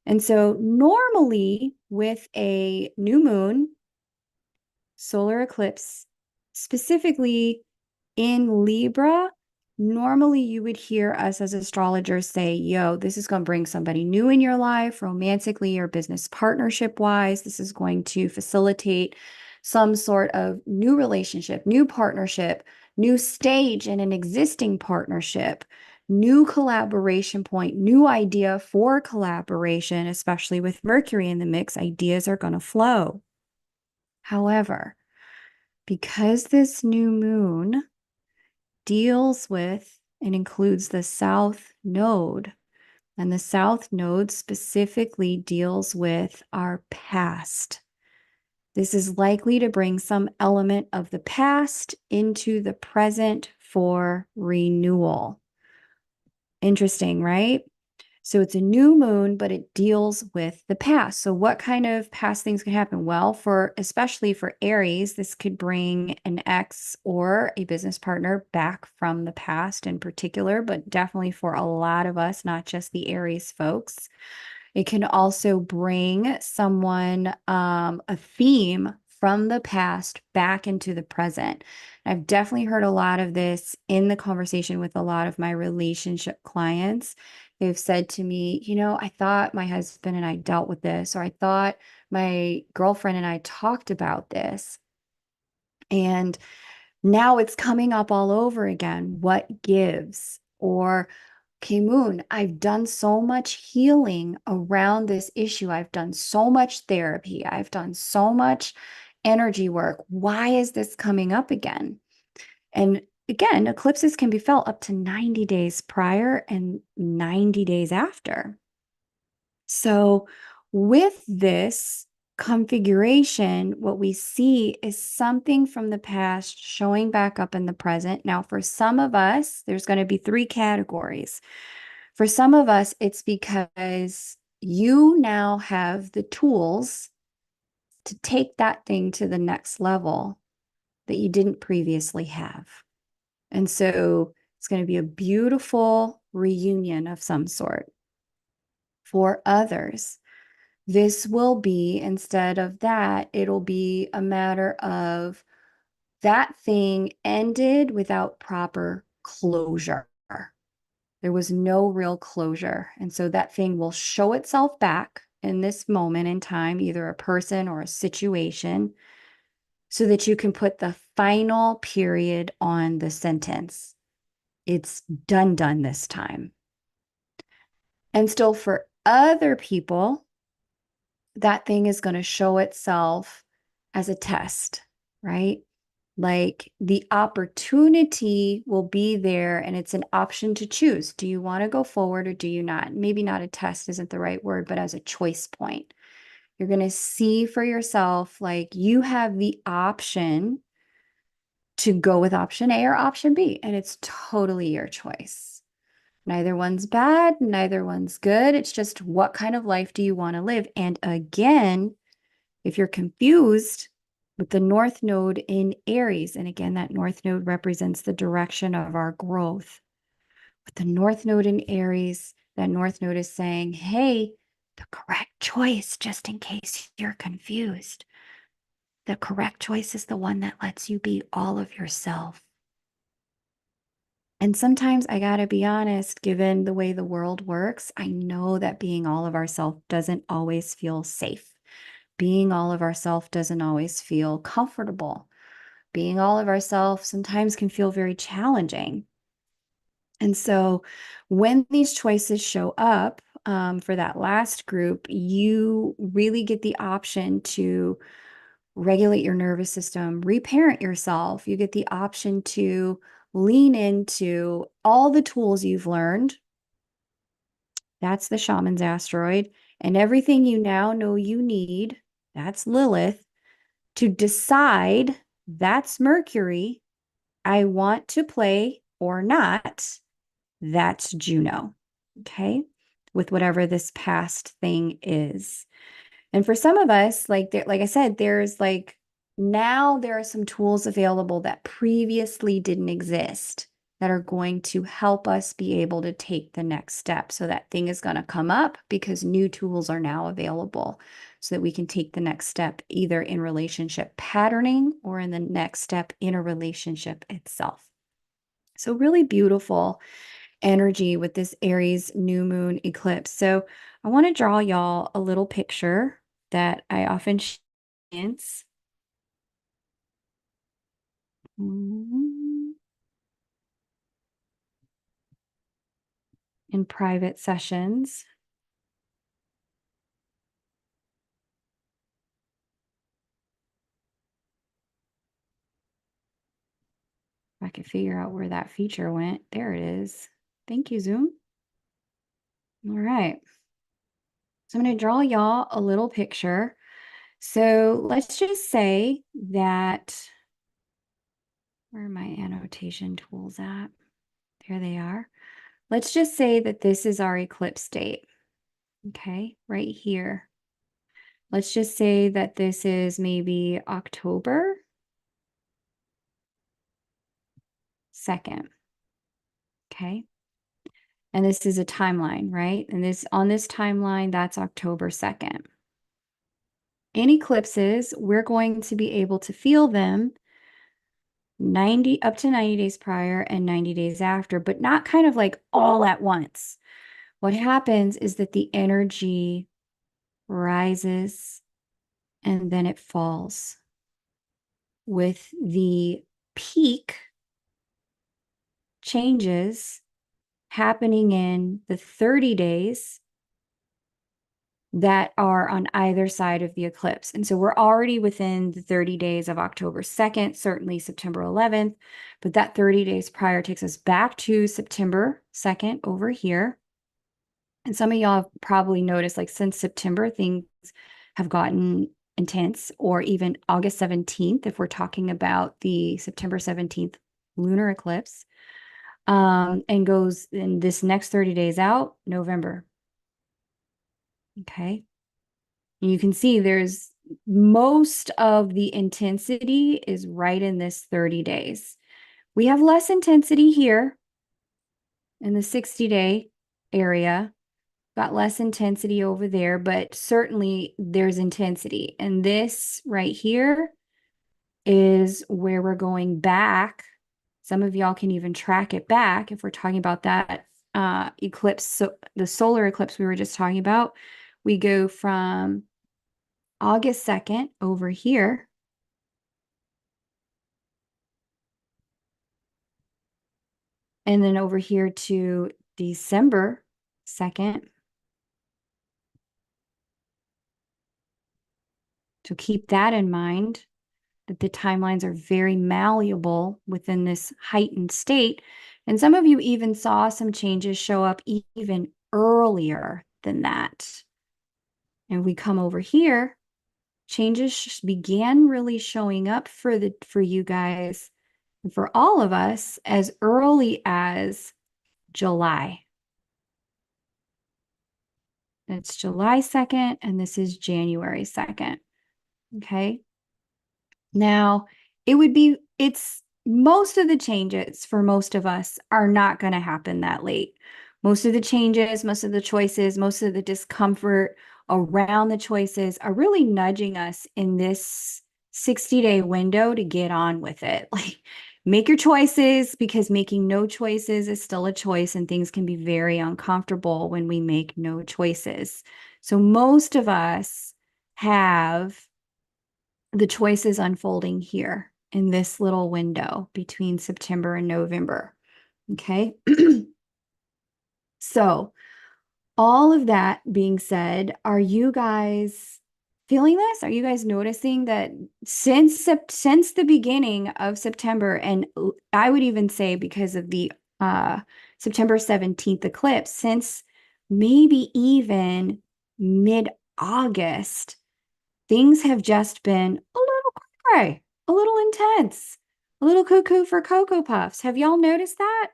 And so normally with a new moon, solar eclipse, specifically in Libra, normally you would hear us as astrologers say, yo, this is going to bring somebody new in your life, romantically or business partnership wise. This is going to facilitate some sort of new relationship, new partnership, new stage in an existing partnership, new collaboration point, new idea for collaboration, especially with Mercury in the mix, ideas are going to flow. However, because this new moon deals with and includes the South Node, and the South Node specifically deals with our past. This is likely to bring some element of the past into the present for renewal. Interesting, right? So it's a new moon, but it deals with the past. So what kind of past things can happen? Well, especially for Aries, this could bring an ex or a business partner back from the past in particular, but definitely for a lot of us, not just the Aries folks. It can also bring someone, a theme from the past back into the present. I've definitely heard a lot of this in the conversation with a lot of my relationship clients. They've said to me, I thought my husband and I dealt with this, or I thought my girlfriend and I talked about this. And now it's coming up all over again. What gives? Or, okay, Moon, I've done so much healing around this issue. I've done so much therapy. I've done so much energy work. Why is this coming up again? And again, eclipses can be felt up to 90 days prior and 90 days after. So with this, configuration, what we see is something from the past showing back up in the present. Now, for some of us, there's going to be three categories. For some of us, it's because you now have the tools to take that thing to the next level that you didn't previously have. And so it's going to be a beautiful reunion of some sort. For others, this will be, instead of that, it'll be a matter of that thing ended without proper closure. There was no real closure. And so that thing will show itself back in this moment in time, either a person or a situation, so that you can put the final period on the sentence. It's done this time. And still for other people, that thing is going to show itself as a test, right? Like the opportunity will be there and it's an option to choose. Do you want to go forward or do you not? Maybe not a test isn't the right word, but as a choice point. You're going to see for yourself, like you have the option to go with option A or option B, and it's totally your choice. Neither one's bad, neither one's good. It's just what kind of life do you want to live? And again, if you're confused with the North Node in Aries, and again, that North Node represents the direction of our growth. With the North Node in Aries, that North Node is saying, hey, the correct choice, just in case you're confused. The correct choice is the one that lets you be all of yourself. And sometimes I gotta be honest, given the way the world works, I know that being all of ourselves doesn't always feel safe. Being all of ourselves doesn't always feel comfortable. Being all of ourselves sometimes can feel very challenging. And so when these choices show up for that last group, you really get the option to regulate your nervous system, reparent yourself. You get the option to lean into all the tools you've learned. That's the shaman's asteroid. And everything you now know you need, that's Lilith, to decide, that's Mercury. I want to play or not, that's Juno. Okay. With whatever this past thing is. And for some of us, like I said, there's like now there are some tools available that previously didn't exist that are going to help us be able to take the next step. So that thing is going to come up because new tools are now available so that we can take the next step either in relationship patterning or in the next step in a relationship itself. So really beautiful energy with this Aries new moon eclipse. So I want to draw y'all a little picture that I often chance in private sessions. If I could figure out where that feature went. There it is. Thank you, Zoom. All right. So I'm going to draw y'all a little picture. So let's just say that, where are my annotation tools at? There they are. Let's just say that this is our eclipse date. Okay, right here. Let's just say that this is maybe October 2nd. Okay. And this is a timeline, right? And this on this timeline, that's October 2nd. In eclipses, we're going to be able to feel them up to 90 days prior and 90 days after, but not kind of like all at once. What happens is that the energy rises and then it falls, with the peak changes happening in the 30 days that are on either side of the eclipse. And so we're already within the 30 days of October 2nd, certainly September 11th, but that 30 days prior takes us back to September 2nd over here. And some of y'all have probably noticed, like, since September, things have gotten intense, or even August 17th, if we're talking about the September 17th lunar eclipse, and goes in this next 30 days out, November. Okay. And you can see there's most of the intensity is right in this 30 days. We have less intensity here in the 60-day area, got less intensity over there, but certainly there's intensity. And this right here is where we're going back. Some of y'all can even track it back if we're talking about that eclipse. So the solar eclipse we were just talking about, we go from August 2nd over here. And then over here to December 2nd. So keep that in mind, that the timelines are very malleable within this heightened state. And some of you even saw some changes show up even earlier than that. And we come over here, changes began really showing up for you guys and for all of us as early as July. It's July 2nd, and this is January 2nd. Okay. Now, it's most of the changes for most of us are not going to happen that late. Most of the changes, most of the choices, most of the discomfort around the choices are really nudging us in this 60-day window to get on with it. Like, make your choices, because making no choices is still a choice, and things can be very uncomfortable when we make no choices. So most of us have the choices unfolding here in this little window between September and November. Okay. So, all of that being said, are you guys feeling this? Are you guys noticing that since the beginning of September, and I would even say because of the September 17th eclipse, since maybe even mid-August, things have just been a little cray, a little intense, a little cuckoo for Cocoa Puffs. Have y'all noticed that?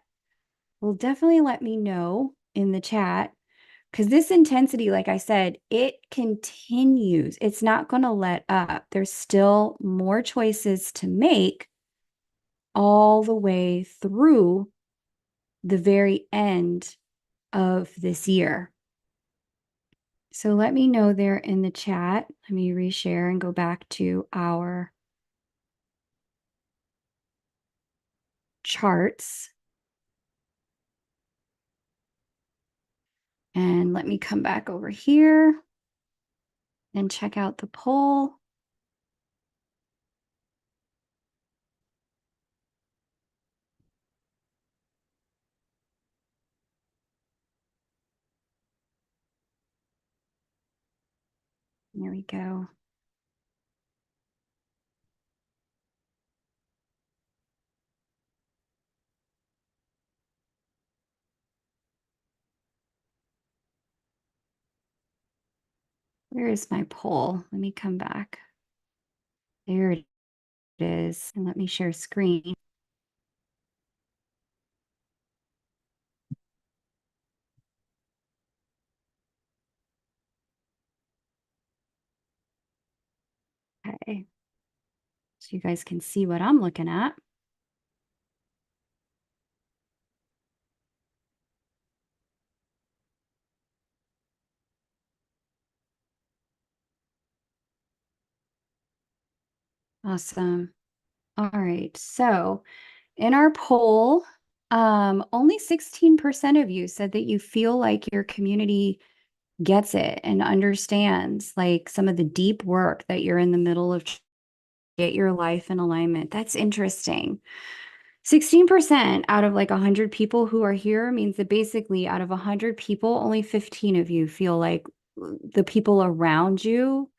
Well, definitely let me know in the chat, because this intensity, like I said, it continues. It's not going to let up. There's still more choices to make all the way through the very end of this year. So let me know there in the chat. Let me reshare and go back to our charts. And let me come back over here and check out the poll. There we go. Where is my poll? Let me come back. There it is. And let me share screen. Okay. So you guys can see what I'm looking at. Awesome. All right. So in our poll, only 16% of you said that you feel like your community gets it and understands like some of the deep work that you're in the middle of to get your life in alignment. That's interesting. 16% out of like 100 people who are here means that basically out of 100 people, only 15 of you feel like the people around you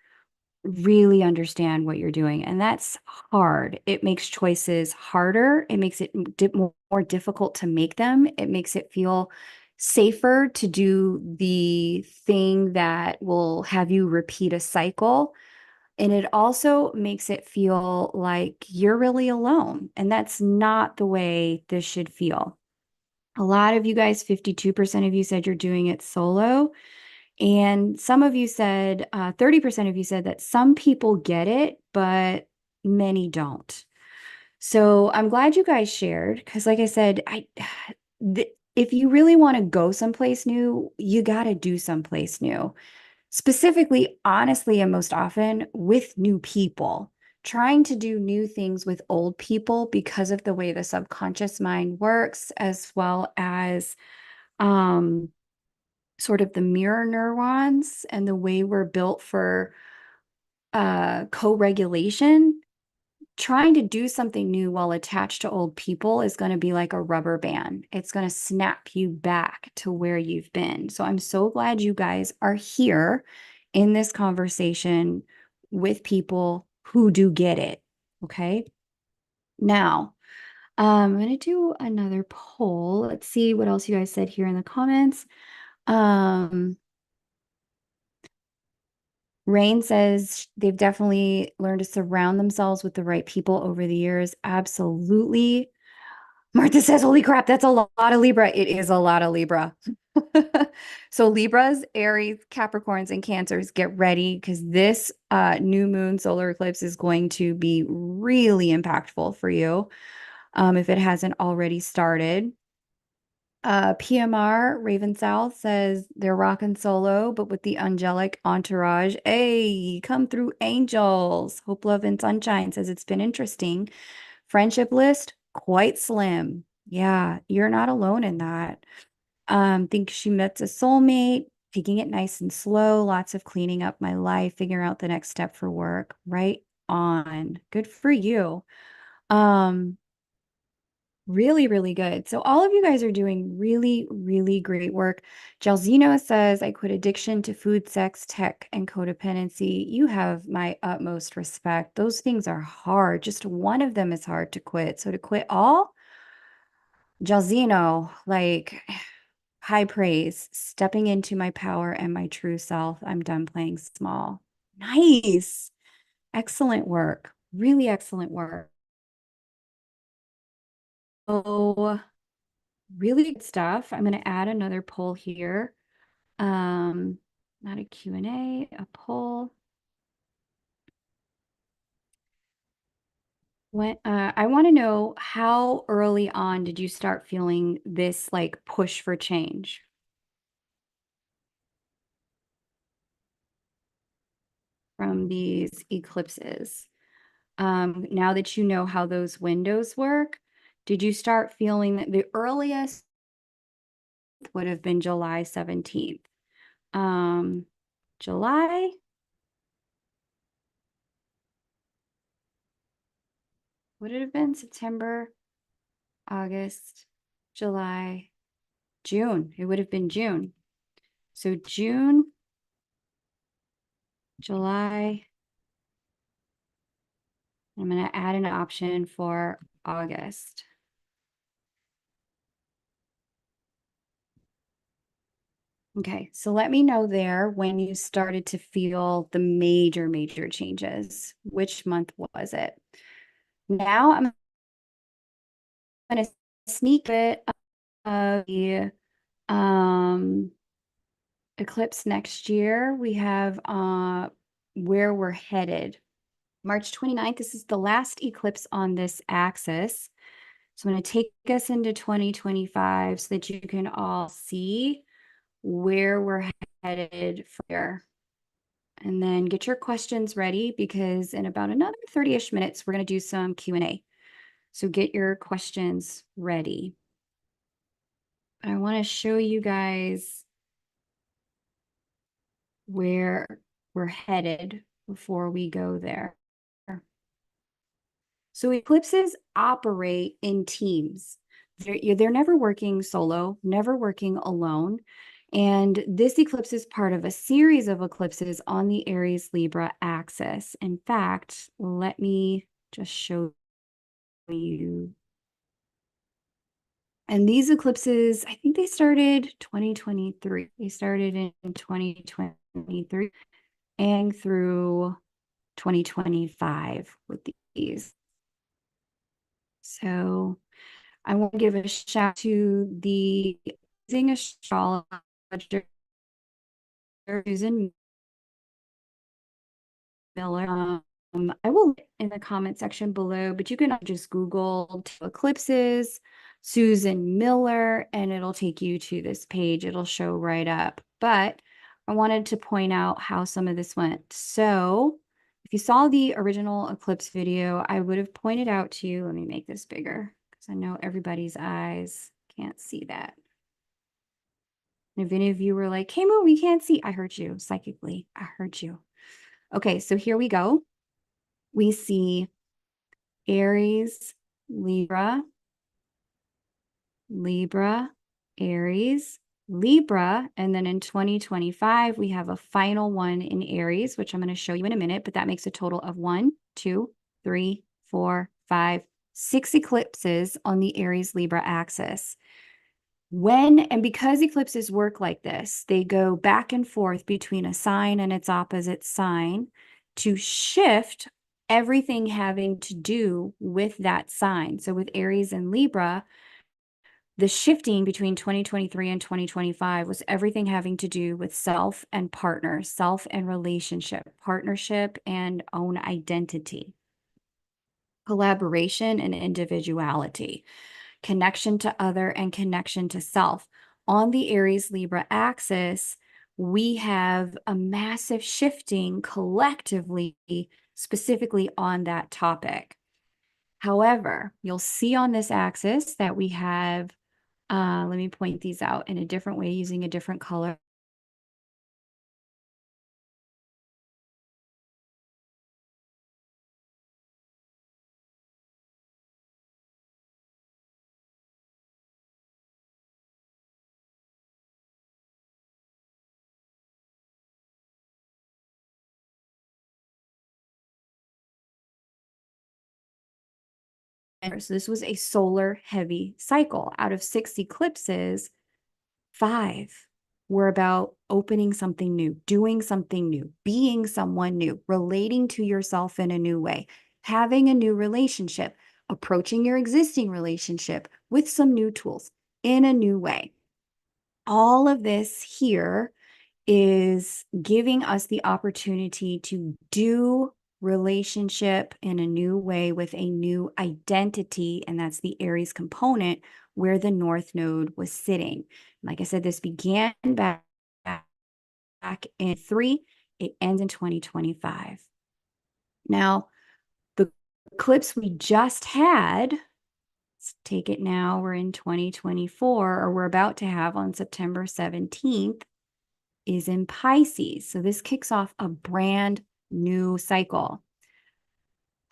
really understand what you're doing. And that's hard. It makes choices harder. It makes it more difficult to make them. It makes it feel safer to do the thing that will have you repeat a cycle. And it also makes it feel like you're really alone. And that's not the way this should feel. A lot of you guys, 52% of you said you're doing it solo. And some of you said, 30% of you said that some people get it, but many don't. So I'm glad you guys shared because, like I said, if you really want to go someplace new, you got to do someplace new. Specifically, honestly, and most often with new people. Trying to do new things with old people because of the way the subconscious mind works, as well as um, sort of the mirror neurons and the way we're built for co-regulation. Trying to do something new while attached to old people is going to be like a rubber band. It's going to snap you back to where you've been. So I'm so glad you guys are here in this conversation with people who do get it. Okay. Now, I'm going to do another poll. Let's see what else you guys said here in the comments. Rain says they've definitely learned to surround themselves with the right people over the years. Absolutely. Martha says, holy crap, that's a lot of Libra. It is a lot of Libra. So Libras, Aries, Capricorns, and Cancers, get ready because this new moon solar eclipse is going to be really impactful for you if it hasn't already started. PMR Raven South says they're rocking solo, but with the angelic entourage. Hey, come through angels. Hope, Love, and Sunshine says it's been interesting. Friendship list, quite slim. Yeah, you're not alone in that. Think she met a soulmate, taking it nice and slow, lots of cleaning up my life, figuring out the next step for work. Right on. Good for you. Really, really good. So all of you guys are doing really, really great work. Jalzino says, I quit addiction to food, sex, tech, and codependency. You have my utmost respect. Those things are hard. Just one of them is hard to quit. So to quit all, Jalzino, like high praise, stepping into my power and my true self. I'm done playing small. Nice. Excellent work. Really excellent work. Oh, really good stuff. I'm going to add another poll here. Not a Q&A, a poll. I want to know, how early on did you start feeling this like push for change from these eclipses? Now that you know how those windows work, did you start feeling that the earliest would have been July 17th? July? Would it have been September, August, July, June? It would have been June. So June, July. I'm going to add an option for August. Okay, so let me know there when you started to feel the major, major changes. Which month was it? Now I'm going to sneak it of the eclipse next year. We have where we're headed. March 29th, this is the last eclipse on this axis. So I'm going to take us into 2025 so that you can all see where we're headed from here. And then get your questions ready because in about another 30-ish minutes, we're going to do some Q&A. So get your questions ready. I want to show you guys where we're headed before we go there. So eclipses operate in teams. They're never working solo, never working alone. And this eclipse is part of a series of eclipses on the Aries Libra axis. In fact, let me just show you. And these eclipses, I think they started 2023. They started in 2023 and through 2025 with these. So I want to give a shout to the amazing astrologer Susan Miller. I will in the comment section below, but you can just Google eclipses, Susan Miller, and it'll take you to this page. It'll show right up. But I wanted to point out how some of this went. So if you saw the original eclipse video, I would have pointed out to you, let me make this bigger because I know everybody's eyes can't see that. And if any of you were like, hey, Moo, we can't see, I heard you psychically. I heard you. Okay, so here we go. We see Aries, Libra, Libra, Aries, Libra, and then in 2025, we have a final one in Aries, which I'm going to show you in a minute, but that makes a total of 1, 2, 3, 4, 5, 6 eclipses on the Aries Libra axis. And because eclipses work like this, they go back and forth between a sign and its opposite sign to shift everything having to do with that sign. So with Aries and Libra, the shifting between 2023 and 2025 was everything having to do with self and partner, self and relationship, partnership and own identity, collaboration and individuality, connection to other and connection to self. On the Aries Libra axis, we have a massive shifting collectively, specifically on that topic. However, you'll see on this axis that we have, let me point these out in a different way using a different color. So this was a solar heavy cycle. Out of 6 eclipses, 5 were about opening something new, doing something new, being someone new, relating to yourself in a new way, having a new relationship, approaching your existing relationship with some new tools in a new way. All of this here is giving us the opportunity to do relationship in a new way with a new identity, and that's the Aries component where the North Node was sitting. Like I said, this began back in 3, it ends in 2025. Now, the eclipse we just had, let's take it now, we're in 2024, or we're about to have on September 17th, is in Pisces. So this kicks off a brand new cycle.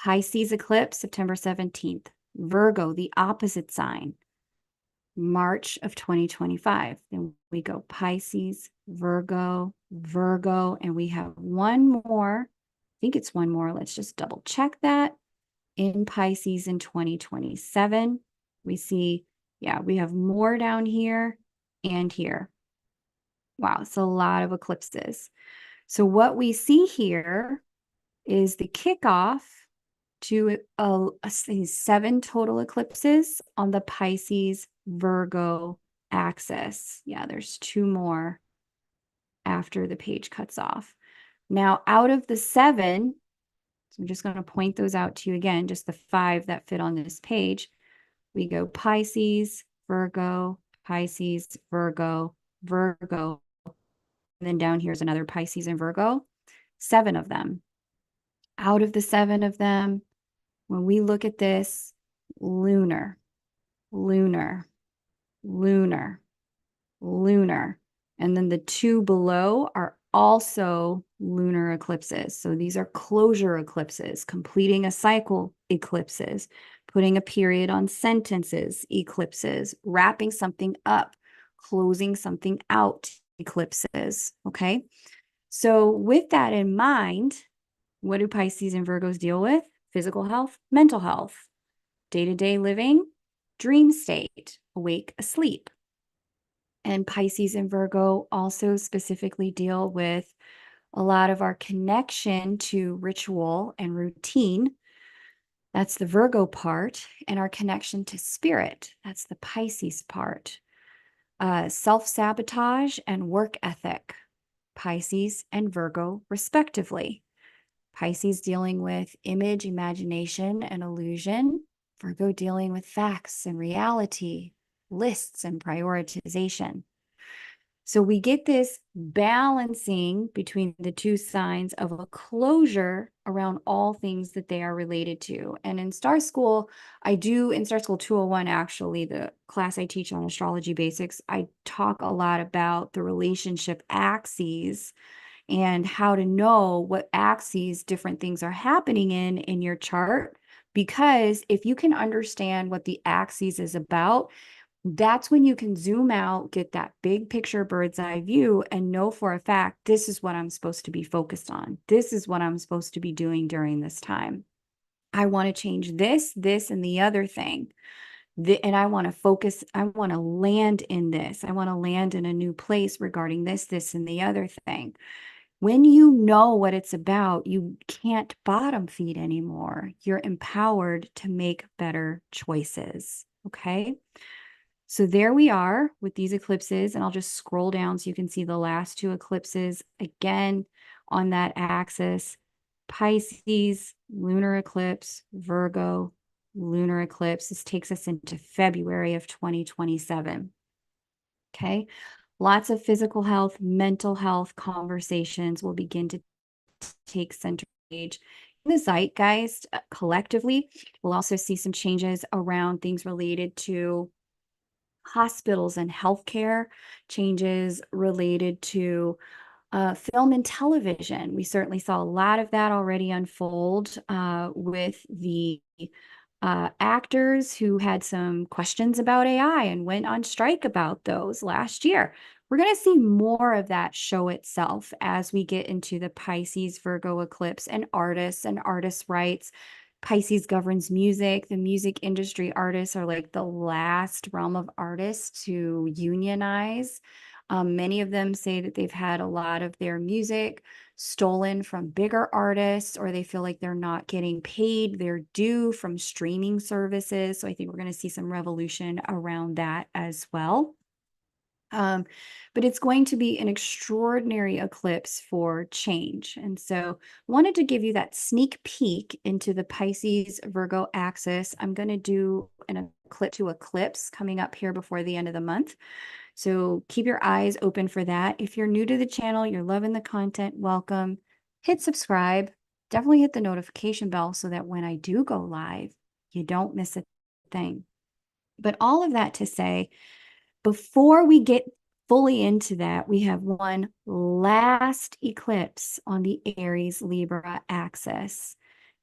Pisces eclipse, September 17th. Virgo, the opposite sign, March of 2025. Then we go Pisces, Virgo, Virgo, and we have one more. I think it's one more. Let's just double check that. In Pisces in 2027. We see, yeah, we have more down here and here. Wow, it's a lot of eclipses. So what we see here is the kickoff to 7 total eclipses on the Pisces Virgo axis. Yeah, there's 2 more after the page cuts off. Now, out of the 7, so I'm just going to point those out to you again, just the 5 that fit on this page. We go Pisces, Virgo, Pisces, Virgo, Virgo. And then down here's another Pisces and Virgo, 7 of them. Out of the 7 of them, when we look at this, lunar, lunar, lunar, lunar. And then the 2 below are also lunar eclipses. So these are closure eclipses, completing a cycle eclipses, putting a period on sentences eclipses, wrapping something up, closing something out eclipses. Okay. So with that in mind, what do Pisces and Virgos deal with? Physical health, mental health, day-to-day living, dream state, awake, asleep. And Pisces and Virgo also specifically deal with a lot of our connection to ritual and routine. That's the Virgo part, and our connection to spirit. That's the Pisces part. Self-sabotage and work ethic, Pisces and Virgo, respectively. Pisces dealing with image, imagination, and illusion. Virgo dealing with facts and reality, lists and prioritization. So we get this balancing between the two signs of a closure around all things that they are related to. And in Star School, in Star School 201, actually, the class I teach on astrology basics, I talk a lot about the relationship axes and how to know what axes different things are happening in your chart. Because if you can understand what the axes is about, that's when you can zoom out, get that big picture bird's eye view, and know for a fact, this is what I'm supposed to be focused on. This is what I'm supposed to be doing during this time. I want to change this, and the other thing. And I want to focus, I want to land in this. I want to land in a new place regarding this, and the other thing. When you know what it's about, you can't bottom feed anymore. You're empowered to make better choices. Okay. So there we are with these eclipses, and I'll just scroll down so you can see the last two eclipses again on that axis. Pisces, lunar eclipse, Virgo, lunar eclipse. This takes us into February of 2027. Okay. Lots of physical health, mental health conversations will begin to take center stage in the zeitgeist collectively. We'll also see some changes around things related to hospitals and healthcare, changes related to film and television. We certainly saw a lot of that already unfold with the actors who had some questions about AI and went on strike about those last year. We're going to see more of that show itself as we get into the Pisces Virgo eclipse, and artists' rights. Pisces governs music. The music industry artists are like the last realm of artists to unionize. Many of them say that they've had a lot of their music stolen from bigger artists, or they feel like they're not getting paid their due from streaming services. So I think we're going to see some revolution around that as well. But it's going to be an extraordinary eclipse for change. And so wanted to give you that sneak peek into the Pisces Virgo axis. I'm going to do an eclipse to eclipse coming up here before the end of the month. So keep your eyes open for that. If you're new to the channel, you're loving the content, welcome. Hit subscribe. Definitely hit the notification bell so that when I do go live, you don't miss a thing. But all of that to say, before we get fully into that, we have one last eclipse on the Aries Libra axis.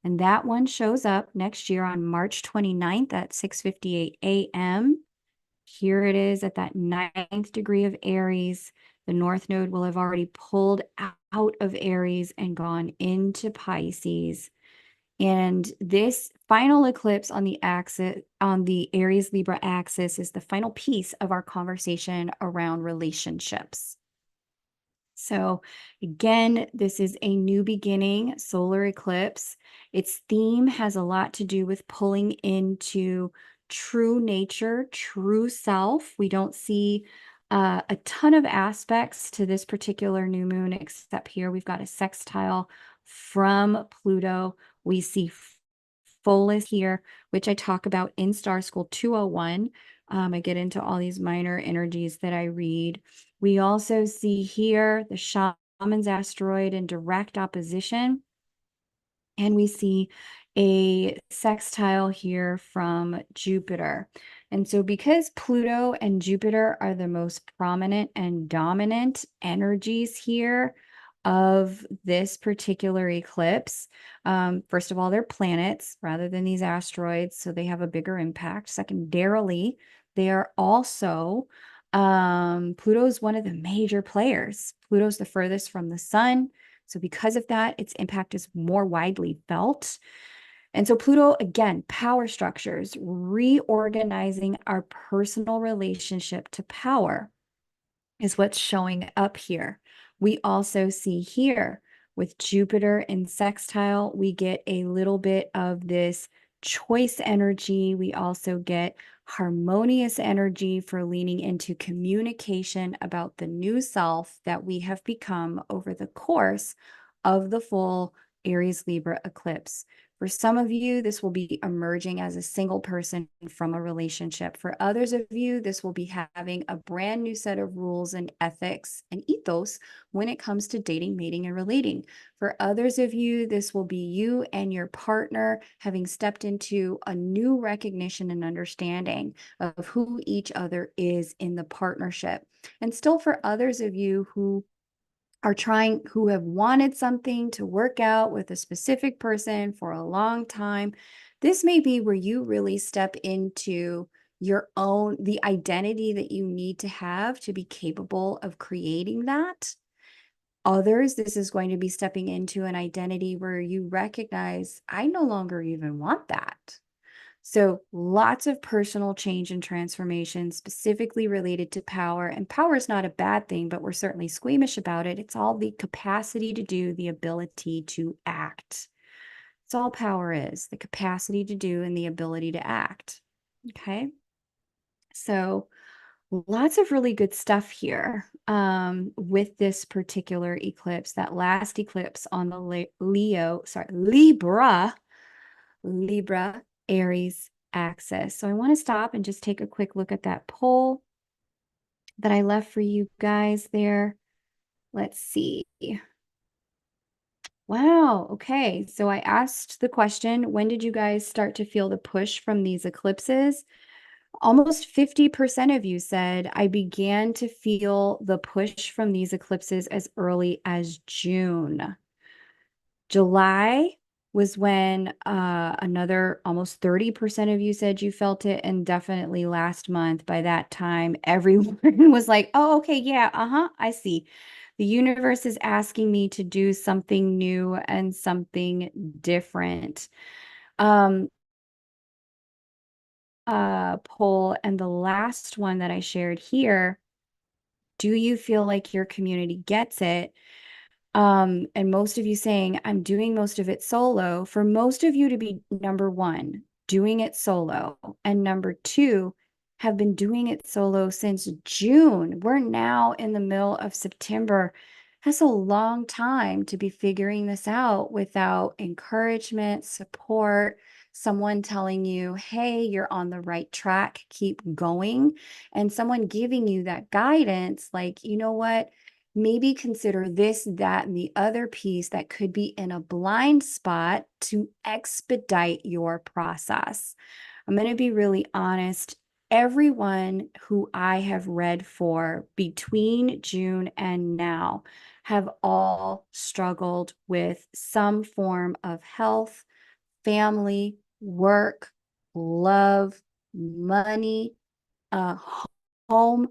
And that one shows up next year on March 29th at 6:58 a.m. Here it is at that 9th degree of Aries. The North Node will have already pulled out of Aries and gone into Pisces. And this final eclipse on the axis, on the Aries Libra axis, is the final piece of our conversation around relationships. So again, this is a new beginning solar eclipse. Its theme has a lot to do with pulling into true nature, true self. We don't see a ton of aspects to this particular new moon, except here we've got a sextile from Pluto. We see Pholus here, which I talk about in Star School 201. I get into all these minor energies that I read. We also see here the Shaman's asteroid in direct opposition. And we see a sextile here from Jupiter. And so because Pluto and Jupiter are the most prominent and dominant energies here of this particular eclipse, first of all, they're planets rather than these asteroids, so they have a bigger impact. Secondarily, they are also, Pluto's one of the major players. Pluto's the furthest from the sun. So because of that, its impact is more widely felt. And so Pluto, again, power structures, reorganizing our personal relationship to power is what's showing up here. We also see here With Jupiter in sextile, we get a little bit of this choice energy. We also get harmonious energy for leaning into communication about the new self that we have become over the course of the full Aries Libra eclipse. For some of you, this will be emerging as a single person from a relationship. For others of you, this will be having a brand new set of rules and ethics and ethos when it comes to dating, mating, and relating. For others of you, this will be you and your partner having stepped into a new recognition and understanding of who each other is in the partnership. And still for others of you who have wanted something to work out with a specific person for a long time, this may be where you really step into the identity that you need to have to be capable of creating that. Others, this is going to be stepping into an identity where you recognize, I no longer even want that. So lots of personal change and transformation specifically related to power. And power is not a bad thing, but we're certainly squeamish about it. It's all the capacity to do, the ability to act. It's all power is, the capacity to do and the ability to act. Okay. So lots of really good stuff here with this particular eclipse. That last eclipse on the Libra, Aries axis. So I want to stop and just take a quick look at that poll that I left for you guys there. Let's see. Wow. Okay. So I asked the question, when did you guys start to feel the push from these eclipses? Almost 50% of you said, I began to feel the push from these eclipses as early as June. July was when another almost 30% of you said you felt it, and definitely last month, by that time, everyone was like, oh, okay, yeah, I see. The universe is asking me to do something new and something different. Poll, and the last one that I shared here, do you feel like your community gets it? And most of you saying, I'm doing most of it solo. For most of you to be number one, doing it solo, and number two, have been doing it solo since June. We're now in the middle of September. That's a long time to be figuring this out without encouragement, support, someone telling you, hey, you're on the right track, keep going, and someone giving you that guidance, like, you know what? Maybe consider this, that, and the other piece that could be in a blind spot to expedite your process. I'm going to be really honest. Everyone who I have read for between June and now have all struggled with some form of health, family, work, love, money, home.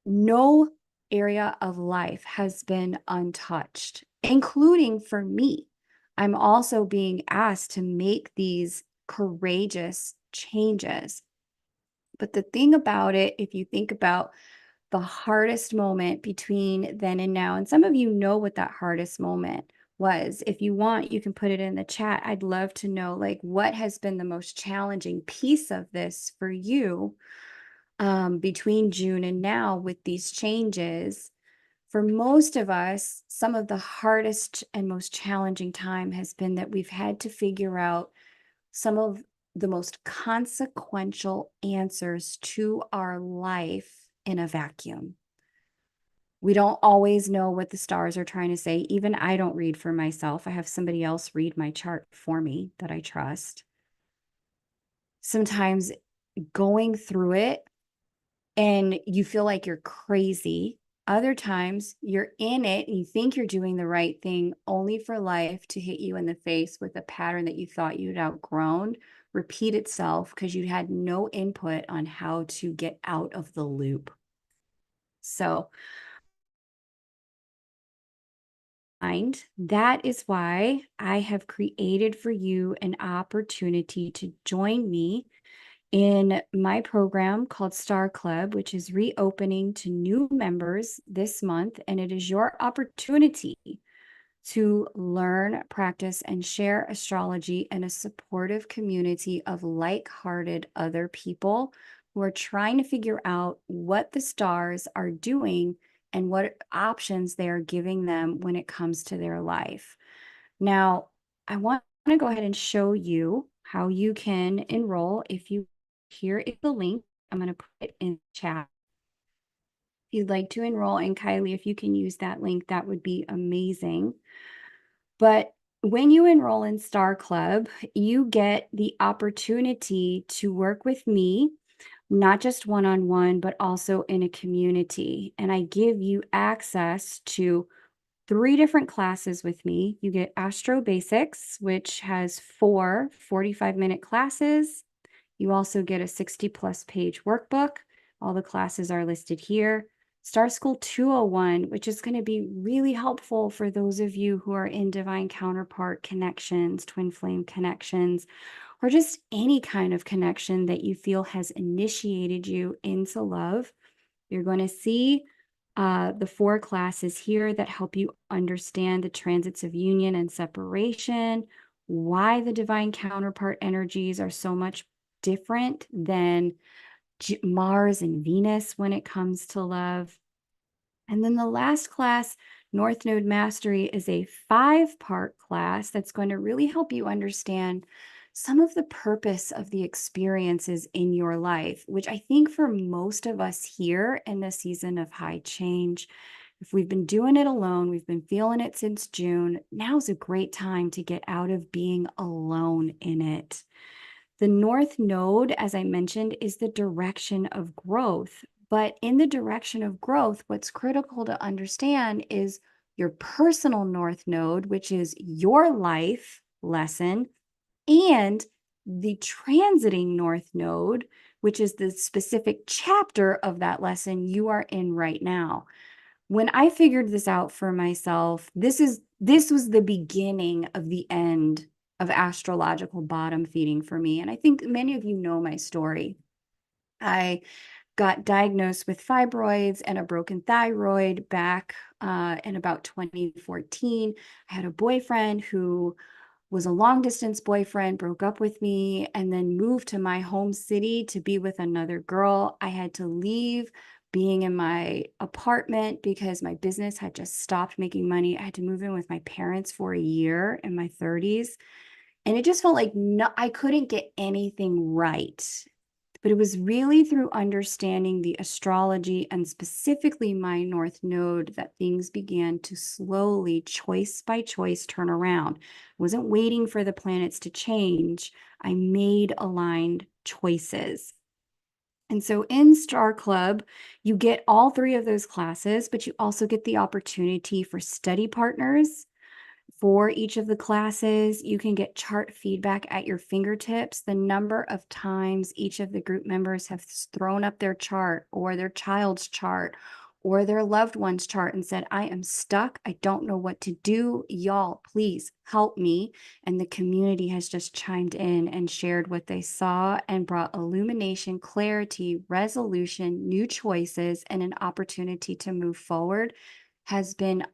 No area of life has been untouched, including for me. I'm also being asked to make these courageous changes. But the thing about it, if you think about the hardest moment between then and now, and some of you know what that hardest moment was. If you want, you can put it in the chat. I'd love to know, like, what has been the most challenging piece of this for you between June and now with these changes. For most of us, some of the hardest and most challenging time has been that we've had to figure out some of the most consequential answers to our life in a vacuum. We don't always know what the stars are trying to say. Even I don't read for myself. I have somebody else read my chart for me that I trust. Sometimes going through it and you feel like you're crazy. Other times you're in it and you think you're doing the right thing, only for life to hit you in the face with a pattern that you thought you'd outgrown repeat itself because you had no input on how to get out of the loop. So that is why I have created for you an opportunity to join me in my program called Star Club, which is reopening to new members this month. And it is your opportunity to learn, practice, and share astrology in a supportive community of like-hearted other people who are trying to figure out what the stars are doing and what options they are giving them when it comes to their life. Now, I want to go ahead and show you how you can enroll. Here is the link. I'm going to put it in chat. If you'd like to enroll, and Kylie, if you can use that link, that would be amazing. But when you enroll in Star Club, you get the opportunity to work with me, not just one-on-one, but also in a community. And I give you access to 3 different classes with me. You get Astro Basics, which has 4 45-minute classes. You also get a 60-plus page workbook. All the classes are listed here. Star School 201, which is going to be really helpful for those of you who are in divine counterpart connections, twin flame connections, or just any kind of connection that you feel has initiated you into love. You're going to see the 4 classes here that help you understand the transits of union and separation, why the divine counterpart energies are so much different than Mars and Venus when it comes to love. And then the last class, North Node Mastery, is a 5-part class that's going to really help you understand some of the purpose of the experiences in your life, which I think for most of us here in the season of high change, if we've been doing it alone, we've been feeling it since June, now's a great time to get out of being alone in it. The North Node, as I mentioned, is the direction of growth. But in the direction of growth, what's critical to understand is your personal North Node, which is your life lesson, and the transiting North Node, which is the specific chapter of that lesson you are in right now. When I figured this out for myself, this was the beginning of the end of astrological bottom feeding for me. And I think many of you know my story. I got diagnosed with fibroids and a broken thyroid back in about 2014. I had a boyfriend who was a long distance boyfriend, broke up with me, and then moved to my home city to be with another girl. I had to leave being in my apartment because my business had just stopped making money. I had to move in with my parents for a year in my 30s. And it just felt like I couldn't get anything right. But it was really through understanding the astrology and specifically my North Node that things began to slowly, choice by choice, turn around. I wasn't waiting for the planets to change. I made aligned choices. And so in Star Club, you get all 3 of those classes, but you also get the opportunity for study partners for each of the classes. You can get chart feedback at your fingertips. The number of times each of the group members have thrown up their chart or their child's chart or their loved one's chart and said, I am stuck. I don't know what to do. Y'all, please help me. And the community has just chimed in and shared what they saw and brought illumination, clarity, resolution, new choices, and an opportunity to move forward has been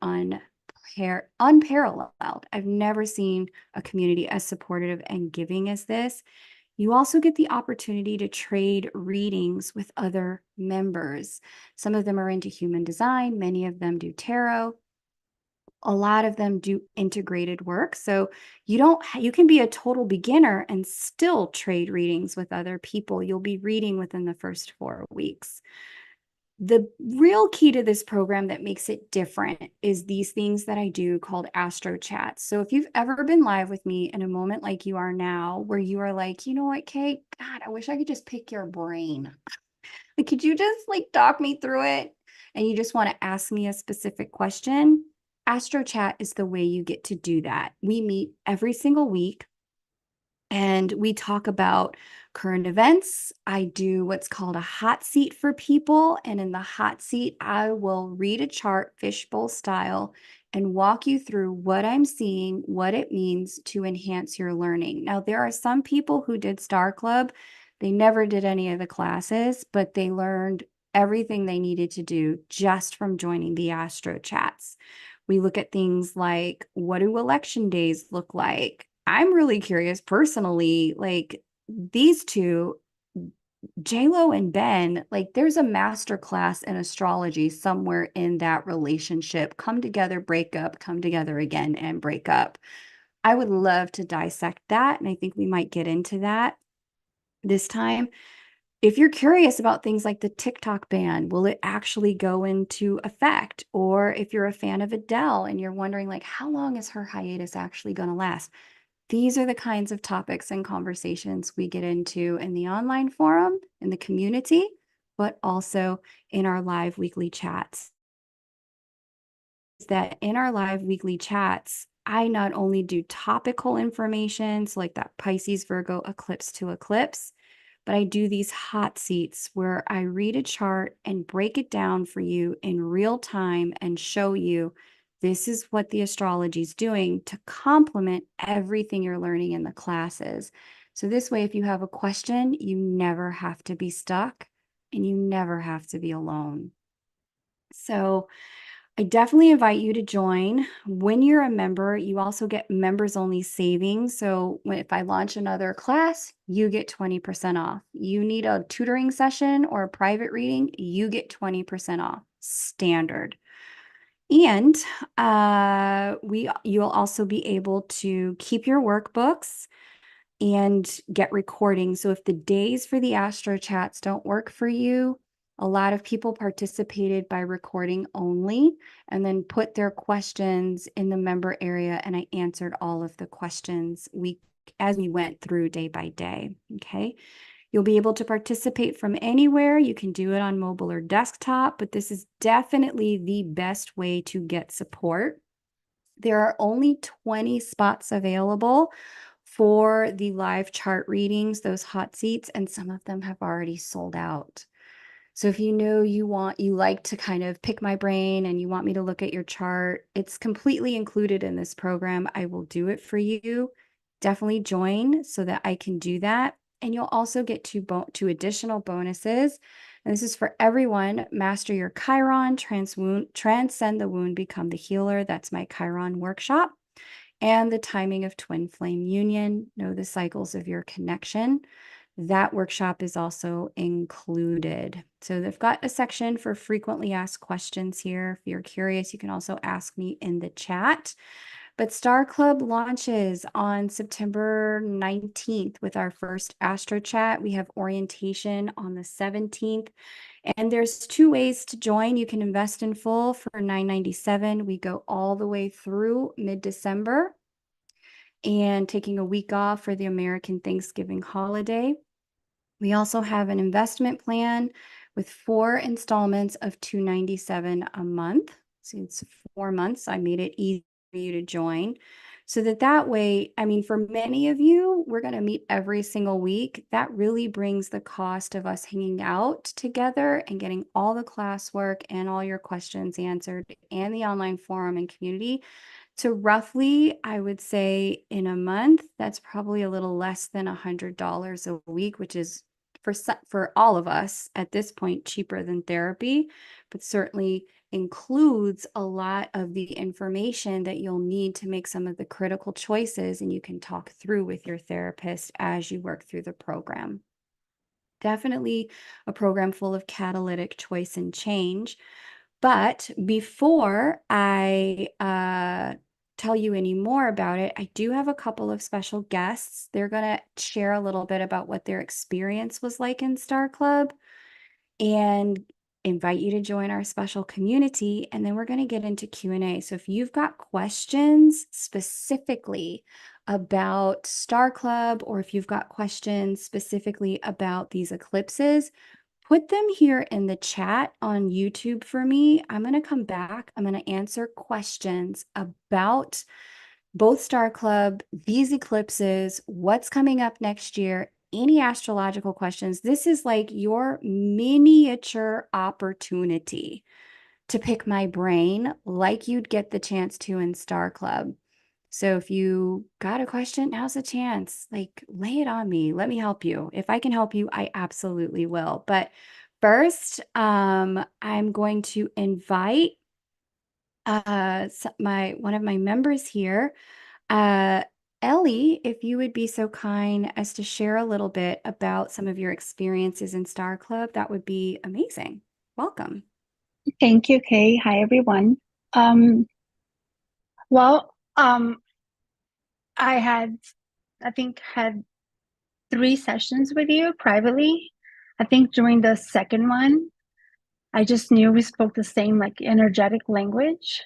unparalleled. I've never seen a community as supportive and giving as this. You also get the opportunity to trade readings with other members. Some of them are into human design. Many of them do tarot. A lot of them do integrated work. So you can be a total beginner and still trade readings with other people. You'll be reading within the first 4 weeks. The real key to this program that makes it different is these things that I do called Astro Chats. So if you've ever been live with me in a moment like you are now, where you are like, you know what, Kate, God, I wish I could just pick your brain. Like, could you just talk me through it? And you just want to ask me a specific question. Astro Chat is the way you get to do that. We meet every single week. And we talk about current events. I do what's called a hot seat for people. And in the hot seat, I will read a chart fishbowl style and walk you through what I'm seeing, what it means to enhance your learning. Now, there are some people who did Star Club. They never did any of the classes, but they learned everything they needed to do just from joining the Astro Chats. We look at things like, what do election days look like? I'm really curious personally, like these two, J-Lo and Ben, like there's a master class in astrology somewhere in that relationship. Come together, break up, come together again and break up. I would love to dissect that, and I think we might get into that this time. If you're curious about things like the TikTok ban, will it actually go into effect? Or if you're a fan of Adele and you're wondering, like, how long is her hiatus actually going to last? These are the kinds of topics and conversations we get into in the online forum, in the community, but also in our live weekly chats. That in our live weekly chats, I not only do topical information, so like that Pisces, Virgo, eclipse to eclipse, but I do these hot seats where I read a chart and break it down for you in real time and show you this is what the astrology is doing to complement everything you're learning in the classes. So this way, if you have a question, you never have to be stuck and you never have to be alone. So I definitely invite you to join. When you're a member, you also get members only savings. So if I launch another class, you get 20% off. You need a tutoring session or a private reading, you get 20% off, standard. And you'll also be able to keep your workbooks and get recordings. So if the days for the Astro Chats don't work for you, a lot of people participated by recording only and then put their questions in the member area, and I answered all of the questions as we went through day by day. Okay. You'll be able to participate from anywhere. You can do it on mobile or desktop, but this is definitely the best way to get support. There are only 20 spots available for the live chart readings, those hot seats, and some of them have already sold out. So if you know you like to kind of pick my brain and you want me to look at your chart, it's completely included in this program. I will do it for you. Definitely join so that I can do that. And you'll also get two additional bonuses. And this is for everyone. Master your Chiron, transcend the wound, become the healer. That's my Chiron workshop. And the timing of twin flame union, know the cycles of your connection. That workshop is also included. So they've got a section for frequently asked questions here. If you're curious, you can also ask me in the chat. But Star Club launches on September 19th with our first Astro Chat. We have orientation on the 17th. And there's two ways to join. You can invest in full for $9.97. We go all the way through mid-December and taking a week off for the American Thanksgiving holiday. We also have an investment plan with 4 installments of $297 a month. So it's 4 months. I made it easy for you to join. So that way, I mean, for many of you, we're going to meet every single week. That really brings the cost of us hanging out together and getting all the classwork and all your questions answered and the online forum and community to roughly, I would say in a month, that's probably a little less than $100 a week, which is for all of us at this point cheaper than therapy, but certainly includes a lot of the information that you'll need to make some of the critical choices, and you can talk through with your therapist as you work through the program. Definitely a program full of catalytic choice and change. But before I tell you any more about it, I do have a couple of special guests. They're going to share a little bit about what their experience was like in Star Club and invite you to join our special community. And then we're going to get into Q&A. So if you've got questions specifically about Star Club, or if you've got questions specifically about these eclipses, put them here in the chat on YouTube for me. I'm going to come back. I'm going to answer questions about both Star Club, these eclipses, what's coming up next year, any astrological questions. This is like your miniature opportunity to pick my brain like you'd get the chance to in Star Club. So if you got a question, now's the chance. Like, lay it on me. Let me help you. If I can help you, I absolutely will. But first, I'm going to invite one of my members here, uh, Ellie, if you would be so kind as to share a little bit about some of your experiences in Star Club, that would be amazing. Welcome. Thank you, Kay. Hi, everyone. Um, well, I had, I think, had 3 sessions with you privately. I think during the second one, I just knew we spoke the same like energetic language.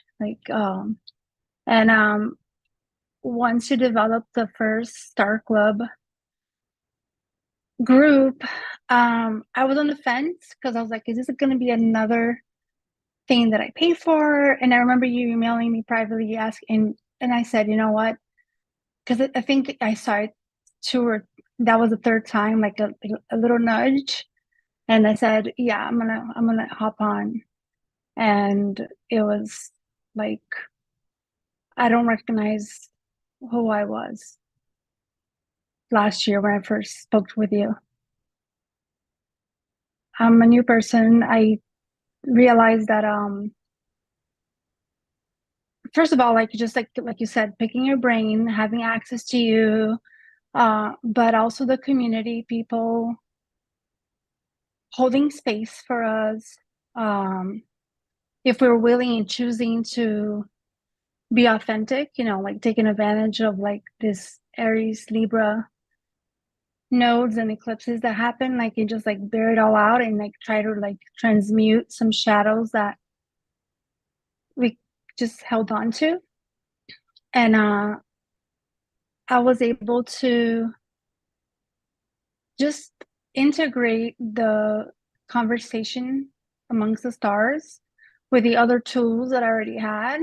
And once you develop the first Star Club group, I was on the fence because I was like, is this going to be another thing that I pay for? And I remember you emailing me privately asking, and I said, you know what? Because I think I saw it that was the third time, like a little nudge. And I said, yeah, I'm gonna hop on. And it was like I don't recognize who I was last year when I first spoke with you. I'm a new person. I realized that first of all, like just like you said, picking your brain, having access to you, but also the community people holding space for us. If we're willing and choosing to be authentic, like taking advantage of like this Aries Libra nodes and eclipses that happen, like and just like bear it all out and like try to like transmute some shadows that we just held on to. And I was able to just integrate the conversation amongst the stars with the other tools that I already had.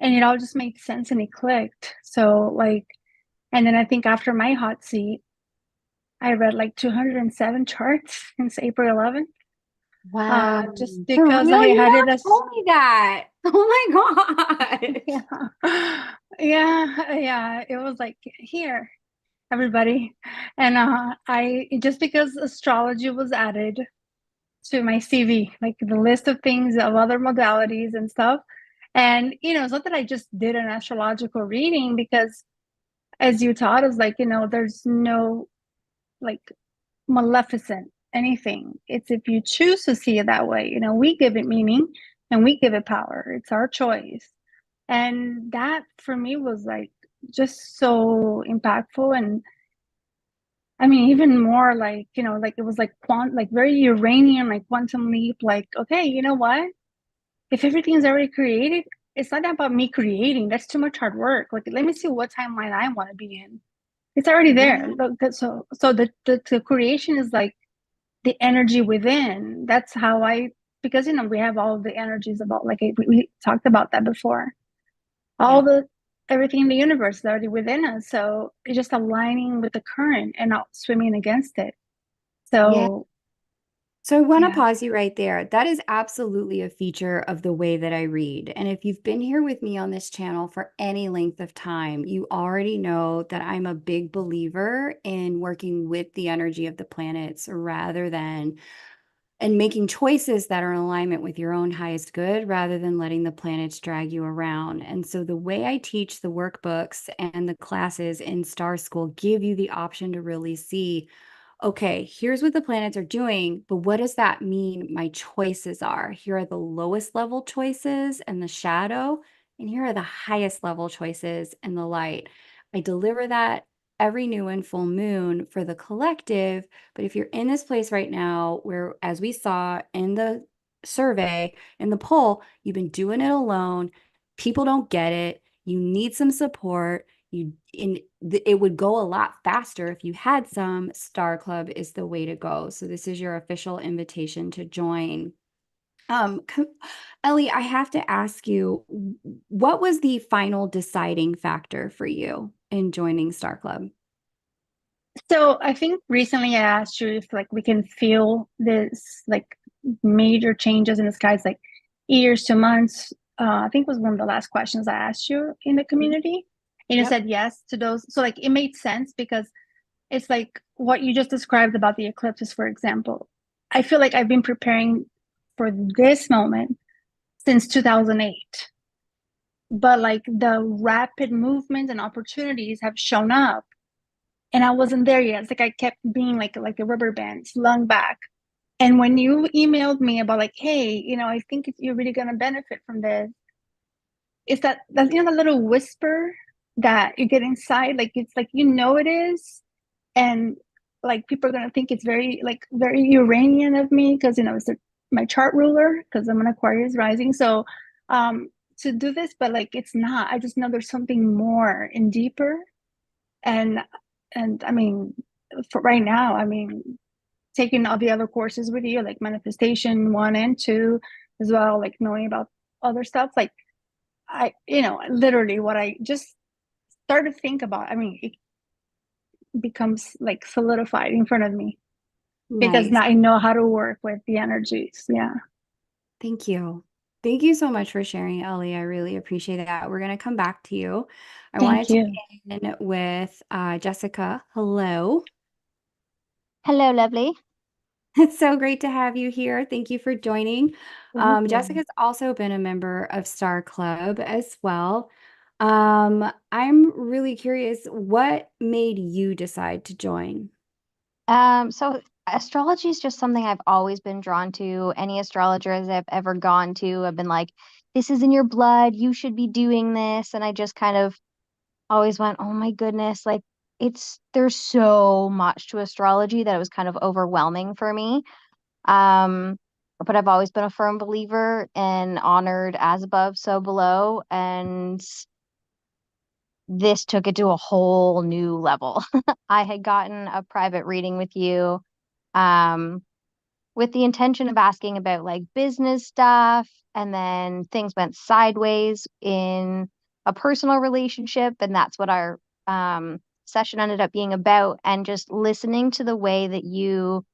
And it all just made sense and it clicked. So, like, and then I think after my hot seat, I read like 207 charts since April 11th. Wow. Just For because I real? You had it never as, told me that. Oh my gosh. yeah, yeah, it was like, here, everybody. And just because astrology was added to my CV, like the list of things of other modalities and stuff. And, it's not that I just did an astrological reading because as you taught us, like, there's no like maleficent anything. It's if you choose to see it that way, we give it meaning and we give it power. It's our choice. And that for me was like just so impactful. And I mean, even more like, like it was like like very Uranian, like quantum leap, like, okay, you know what? If everything is already created, it's not about me creating. That's too much hard work. Like, let me see what timeline I want to be in. It's already there. Yeah. So the creation is like the energy within. That's how because we have all the energies about like we talked about that before. All Yeah. the everything in the universe is already within us. So it's just aligning with the current and not swimming against it. Yeah. So So I want to yeah. pause you right there. That is absolutely a feature of the way that I read. And if you've been here with me on this channel for any length of time, you already know that I'm a big believer in working with the energy of the planets rather than and making choices that are in alignment with your own highest good rather than letting the planets drag you around. And so the way I teach the workbooks and the classes in Star School give you the option to really see, okay, here's what the planets are doing, but what does that mean my choices are? Here are the lowest level choices and the shadow, and here are the highest level choices and the light. I deliver that every new and full moon for the collective. But if you're in this place right now, where, as we saw in the survey, in the poll, you've been doing it alone, people don't get it, you need some support. It would go a lot faster if you had some. Star Club is the way to go. So this is your official invitation to join. Um, Ellie, I have to ask you, what was the final deciding factor for you in joining Star Club? So I think recently I asked you if like we can feel this like major changes in the skies, like years to months. I think was one of the last questions I asked you in the Mhm. community. And you Yep. said yes to those. So like it made sense because it's like what you just described about the eclipses, for example. I feel like I've been preparing for this moment since 2008. But like the rapid movement and opportunities have shown up, and I wasn't there yet. It's like I kept being like a rubber band slung back. And when you emailed me about like, hey, I think you're really gonna benefit from this, it's that the little whisper that you get inside, like it's like it is, and like people are gonna think it's very Uranian of me because it's my chart ruler because I'm an Aquarius rising. So to do this, but like it's not. I just know there's something more and deeper, and I mean, for right now, I mean, taking all the other courses with you, like manifestation 1 and 2, as well, like knowing about other stuff, like literally what I just started to think about. I mean, it becomes like solidified in front of me because Nice. now I know how to work with the energies. Yeah. Thank you. Thank you so much for sharing, Ellie. I really appreciate that. We're going to come back to you. I want Thank to check you. in with Jessica. Hello. Hello, lovely. It's so great to have you here. Thank you for joining. Thank you. Jessica's also been a member of Star Club as well. I'm really curious, what made you decide to join? So astrology is just something I've always been drawn to. Any astrologers I've ever gone to have been like, this is in your blood, you should be doing this. And I just kind of always went, oh my goodness, like there's so much to astrology that it was kind of overwhelming for me. Um, but I've always been a firm believer in honored as above, so below. And this took it to a whole new level. I had gotten a private reading with you, um, with the intention of asking about like business stuff, and then things went sideways in a personal relationship, and that's what our session ended up being about. And just listening to the way that you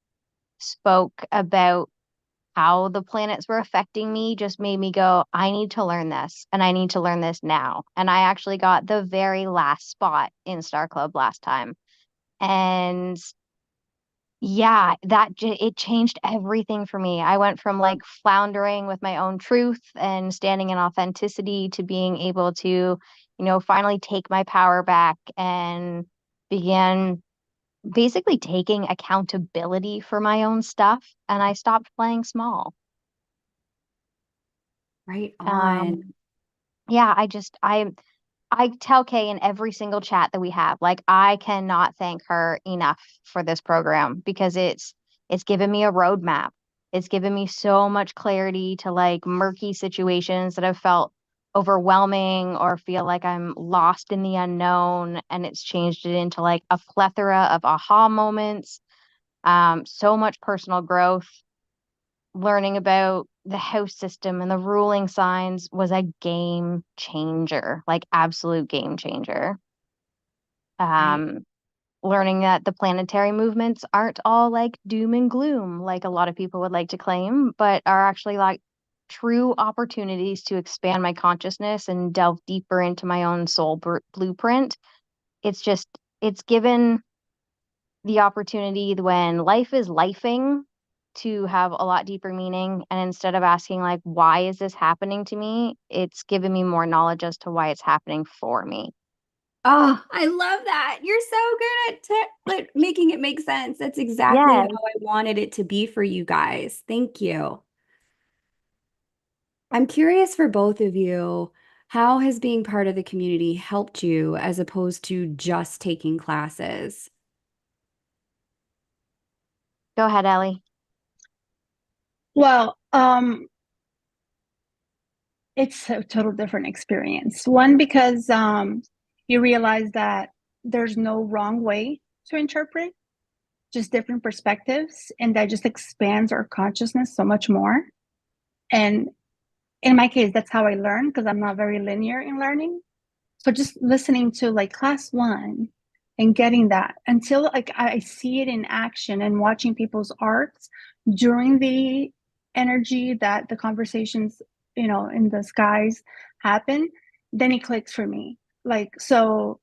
spoke about how the planets were affecting me just made me go, I need to learn this and I need to learn this now. And I actually got the very last spot in Star Club last time. And yeah, it changed everything for me. I went from like floundering with my own truth and standing in authenticity to being able to, finally take my power back and begin basically taking accountability for my own stuff. And I stopped playing small. Right on. Um, yeah, I tell Kay in every single chat that we have, like I cannot thank her enough for this program because it's given me a roadmap. It's given me so much clarity to like murky situations that have felt overwhelming or feel like I'm lost in the unknown. And it's changed it into like a plethora of aha moments, so much personal growth. Learning about the house system and the ruling signs was a game changer, like absolute game changer. Right. Um, Learning that the planetary movements aren't all like doom and gloom, like a lot of people would like to claim, but are actually like true opportunities to expand my consciousness and delve deeper into my own soul blueprint. It's just, it's given the opportunity when life is lifing to have a lot deeper meaning. And instead of asking, like, why is this happening to me? It's given me more knowledge as to why it's happening for me. Oh, I love that. You're so good at like, making it make sense. That's exactly how Yes. I wanted it to be for you guys. Thank you. I'm curious for both of you, how has being part of the community helped you as opposed to just taking classes? Go ahead, Ellie. Well, it's a total different experience. One, because you realize that there's no wrong way to interpret, just different perspectives, and that just expands our consciousness so much more. And in my case, that's how I learn because I'm not very linear in learning. So just listening to like class one and getting that until like I see it in action and watching people's arcs during the energy that the conversations, in the skies happen, then it clicks for me. Like, so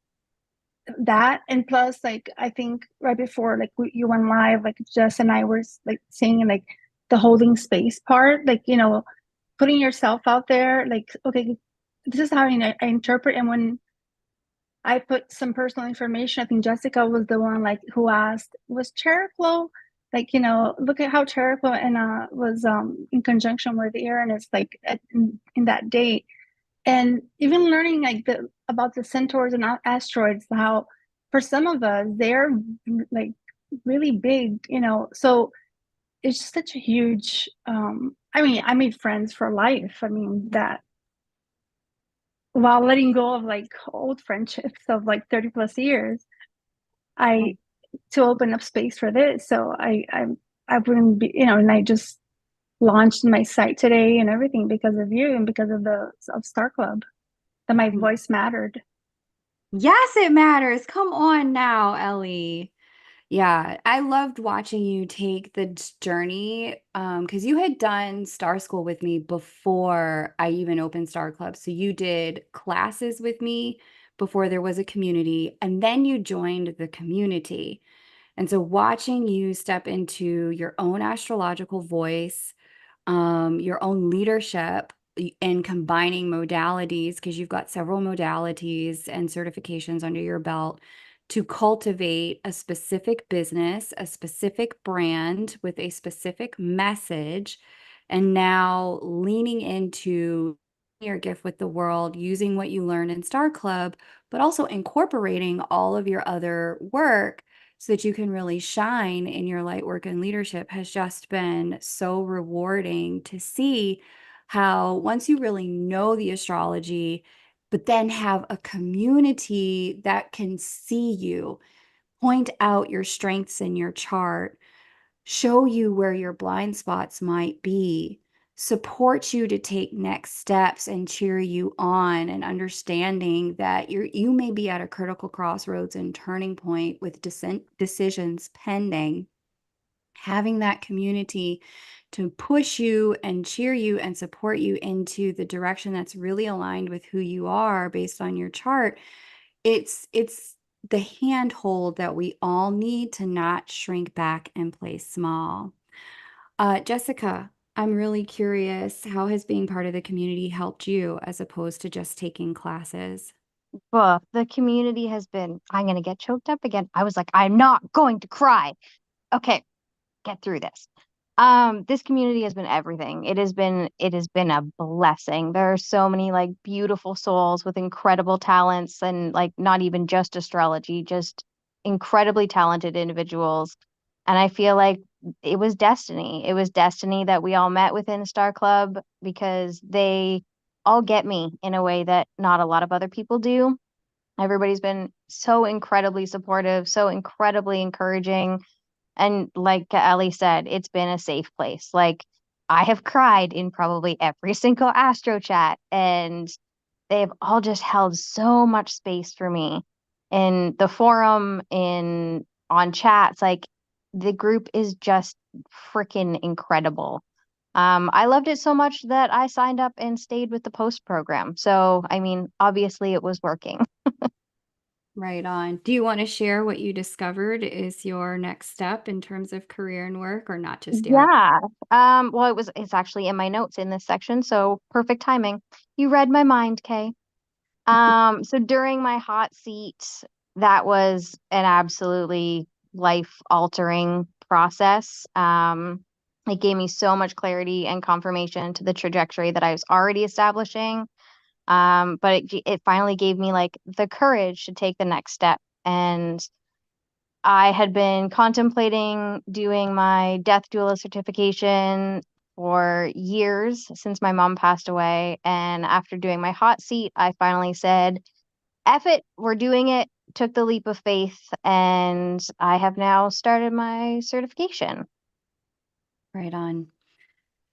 that, and plus like I think right before like you went live, like Jess and I were like saying like the holding space part, like putting yourself out there, like, okay, this is how I interpret. And when I put some personal information, I think Jessica was the one like who asked, was Cheroklo, like, look at how Cheroklo and was in conjunction with Uranus, like in that date. And even learning like about the centaurs and asteroids, how for some of us they're like really big, so it's just such a huge I mean, I made friends for life. I mean, that while letting go of like old friendships of like 30 plus years, I to open up space for this. So I wouldn't be, and I just launched my site today and everything because of you and because of the of Star Club, that my voice mattered. Yes, it matters. Come on now, Ellie. Yeah, I loved watching you take the journey because you had done Star School with me before I even opened Star Club. So you did classes with me before there was a community, and then you joined the community. And so watching you step into your own astrological voice, your own leadership and combining modalities, because you've got several modalities and certifications under your belt to cultivate a specific business, a specific brand with a specific message, and now leaning into your gift with the world, using what you learned in Star Club, but also incorporating all of your other work so that you can really shine in your light work and leadership has just been so rewarding to see how once you really know the astrology, but then have a community that can see you, point out your strengths in your chart, show you where your blind spots might be, support you to take next steps and cheer you on, and understanding that you may be at a critical crossroads and turning point with decisions pending. Having that community to push you and cheer you and support you into the direction that's really aligned with who you are based on your chart, it's the handhold that we all need to not shrink back and play small. Jessica, I'm really curious, how has being part of the community helped you as opposed to just taking classes? Well, the community has been, I'm going to get choked up again. I was like, I'm not going to cry. Okay, get through this. This community has been everything. It has been a blessing. There are so many like beautiful souls with incredible talents, and like not even just astrology, just incredibly talented individuals. And I feel like it was destiny. It was destiny that we all met within Star Club, because they all get me in a way that not a lot of other people do. Everybody's been so incredibly supportive, so incredibly encouraging. And like Ellie said, it's been a safe place. Like, I have cried in probably every single Astro Chat, and they've all just held so much space for me in the forum, in on chats. Like, the group is just freaking incredible. I loved it so much that I signed up and stayed with the post program. So, I mean, obviously it was working. Right on. Do you want to share what you discovered is your next step in terms of career and work, or not just yet? Yeah. Well, it's actually in my notes in this section, so perfect timing. You read my mind, Kay. So during my hot seat, that was an absolutely life-altering process. It gave me so much clarity and confirmation to the trajectory that I was already establishing. But it finally gave me like the courage to take the next step. And I had been contemplating doing my death doula certification for years since my mom passed away. And after doing my hot seat, I finally said, F it, we're doing it. Took the leap of faith, and I have now started my certification. Right on.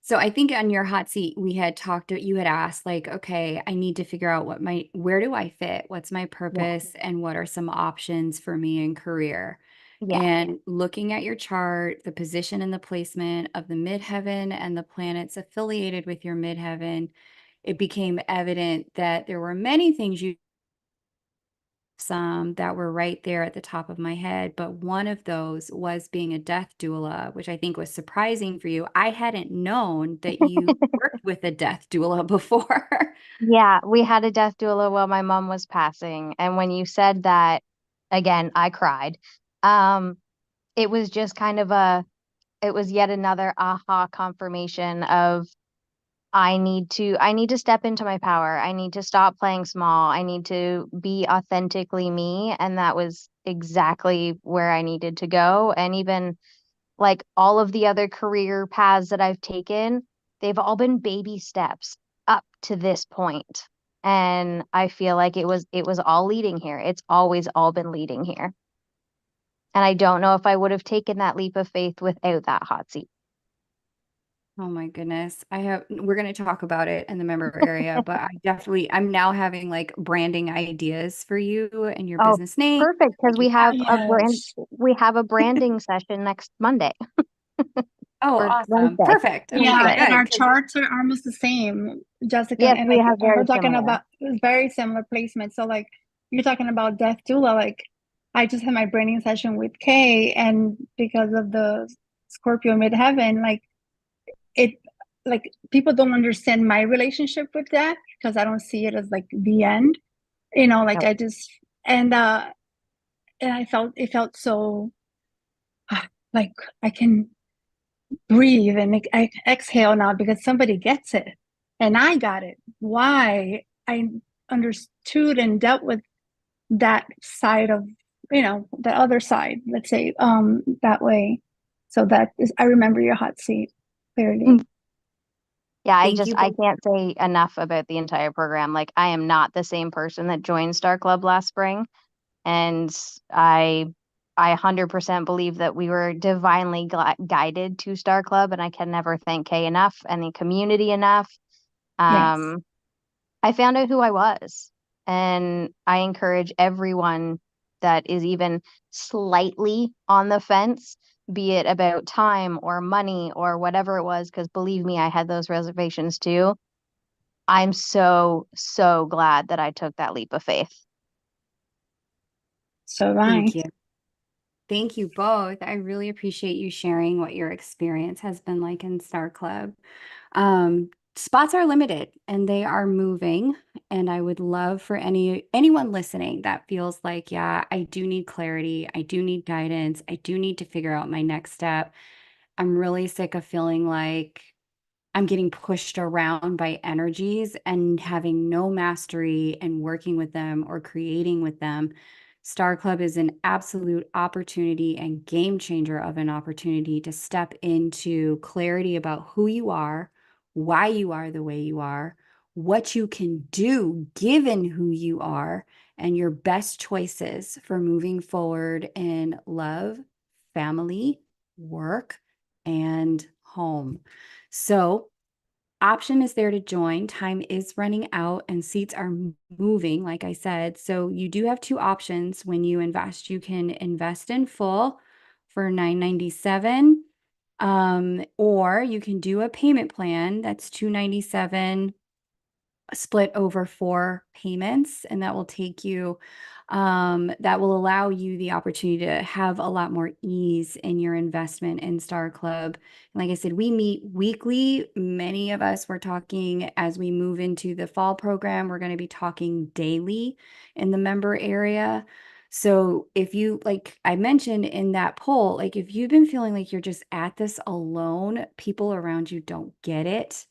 So I think on your hot seat, we had talked, you had asked like, okay, I need to figure out where do I fit? What's my Yeah. purpose? And what are some options for me in career? Yeah. And looking at your chart, the position and the placement of the midheaven and the planets affiliated with your midheaven, it became evident that there were many things you some that were right there at the top of my head, but one of those was being a death doula, which I think was surprising for you. I hadn't known that you worked with a death doula before. Yeah, we had a death doula while my mom was passing. And when you said that, again, I cried. Um, it was just kind of it was yet another aha confirmation of I need to step into my power. I need to stop playing small. I need to be authentically me. And that was exactly where I needed to go. And even like all of the other career paths that I've taken, they've all been baby steps up to this point. And I feel like it was all leading here. It's always all been leading here. And I don't know if I would have taken that leap of faith without that hot seat. Oh my goodness. We're going to talk about it in the member area, but I'm now having like branding ideas for you and your Oh, business name. perfect, because Yes. we have a branding session next Monday Oh, or awesome. Wednesday. Perfect. Okay, Yeah, Wednesday. and good. our 'Cause charts are almost the same, Jessica. Yes, And we like have her very talking similar. about very similar placement. So like you're talking about death doula. Like I just had my branding session with Kay, and because of the Scorpio midheaven, like it, like people don't understand my relationship with that because I don't see it as like the end. Like Nope. I just and I felt it felt so like I can breathe and I exhale now because somebody gets it and I got it. Why I understood and dealt with that side of, the other side, let's say, that way. So that is, I remember your hot seat clearly. Yeah, thank you I both. can't say enough about the entire program. Like I am not the same person that joined Star Club last spring. And I I 100% believe that we were divinely guided to Star Club, and I can never thank Kay enough and the community enough. Yes. Um, I found out who I was, and I encourage everyone that is even slightly on the fence, be it about time or money or whatever it was, because believe me, I had those reservations too. I'm so, so glad that I took that leap of faith. So Thank I. you. Thank you both. I really appreciate you sharing what your experience has been like in Star Club. Spots are limited and they are moving, and I would love for anyone listening that feels like, yeah, I do need clarity, I do need guidance, I do need to figure out my next step. I'm really sick of feeling like I'm getting pushed around by energies and having no mastery and working with them or creating with them. Star Club is an absolute opportunity and game changer of an opportunity to step into clarity about who you are, why you are the way you are, what you can do given who you are, and your best choices for moving forward in love, family, work, and home. So, option is there to join. Time is running out and seats are moving, like I said. So, you do have two options when you invest. You can invest in full for $997, or you can do a payment plan that's $297 split over 4 payments, and that will take you that will allow you the opportunity to have a lot more ease in your investment in Star Club. And like I said, we meet weekly. Many of us were talking as we move into the fall program, we're going to be talking daily in the member area. So if you, like I mentioned in that poll, like if you've been feeling like you're just at this alone, people around you don't get it,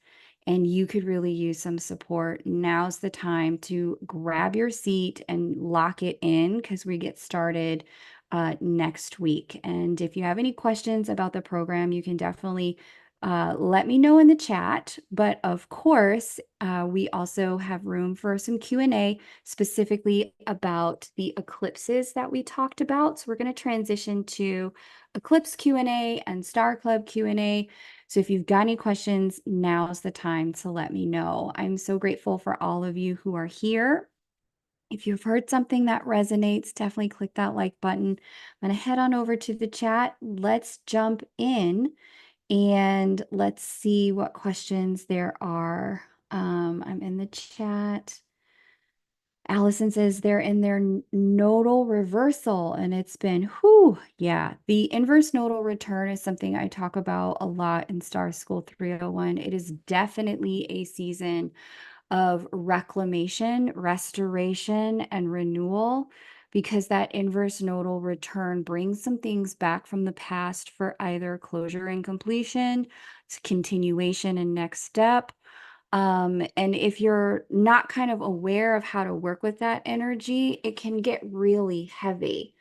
and you could really use some support, now's the time to grab your seat and lock it in, because we get started next week. And if you have any questions about the program, you can definitely let me know in the chat. But of course, we also have room for some Q&A specifically about the eclipses that we talked about. So we're going to transition to Eclipse Q&A and Star Club Q&A. So if you've got any questions, now's the time to let me know. I'm so grateful for all of you who are here. If you've heard something that resonates, definitely click that like button. I'm going to head on over to the chat. Let's jump in and let's see what questions there are. I'm in the chat. Allison says they're in their nodal reversal, and it's been, whew, yeah. The inverse nodal return is something I talk about a lot in Star School 301. It is definitely a season of reclamation, restoration, and renewal, because that inverse nodal return brings some things back from the past for either closure and completion, continuation and next step. And if you're not kind of aware of how to work with that energy, it can get really heavy.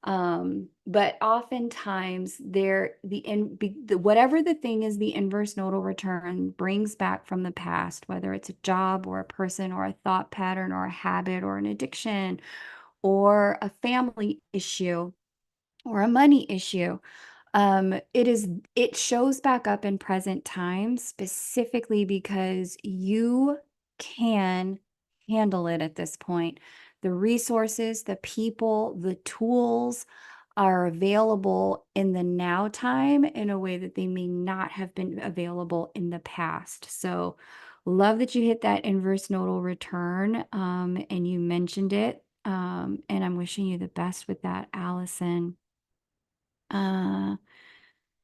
But oftentimes whatever the thing is, the inverse nodal return brings back from the past, whether it's a job or a person or a thought pattern or a habit or an addiction or a family issue or a money issue. It shows back up in present time specifically because you can handle it at this point. The resources, the people, the tools are available in the now time in a way that they may not have been available in the past. So, love that you hit that inverse nodal return, and you mentioned it. And I'm wishing you the best with that, Allison. Uh,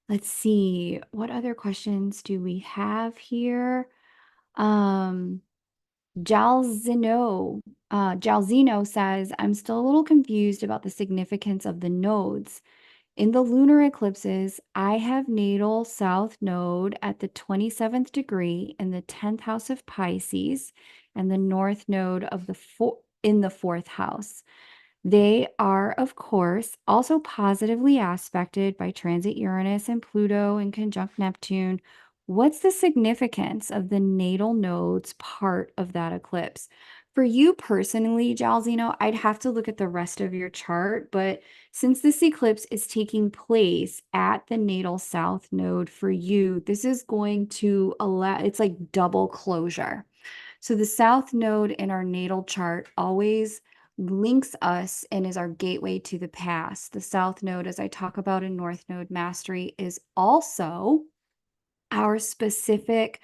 let's see. What other questions do we have here? Um, Jalzino says, I'm still a little confused about the significance of the nodes. In the lunar eclipses, I have natal south node at the 27th degree in the 10th house of Pisces and the north node of in the 4th house. They are, of course, also positively aspected by transit Uranus and Pluto in conjunct Neptune. What's the significance of the natal nodes part of that eclipse? For you personally, Jalzino, I'd have to look at the rest of your chart, but since this eclipse is taking place at the natal south node for you, this is going to allow, it's like double closure. So the south node in our natal chart always links us and is our gateway to the past. The south node, as I talk about in north node mastery, is also our specific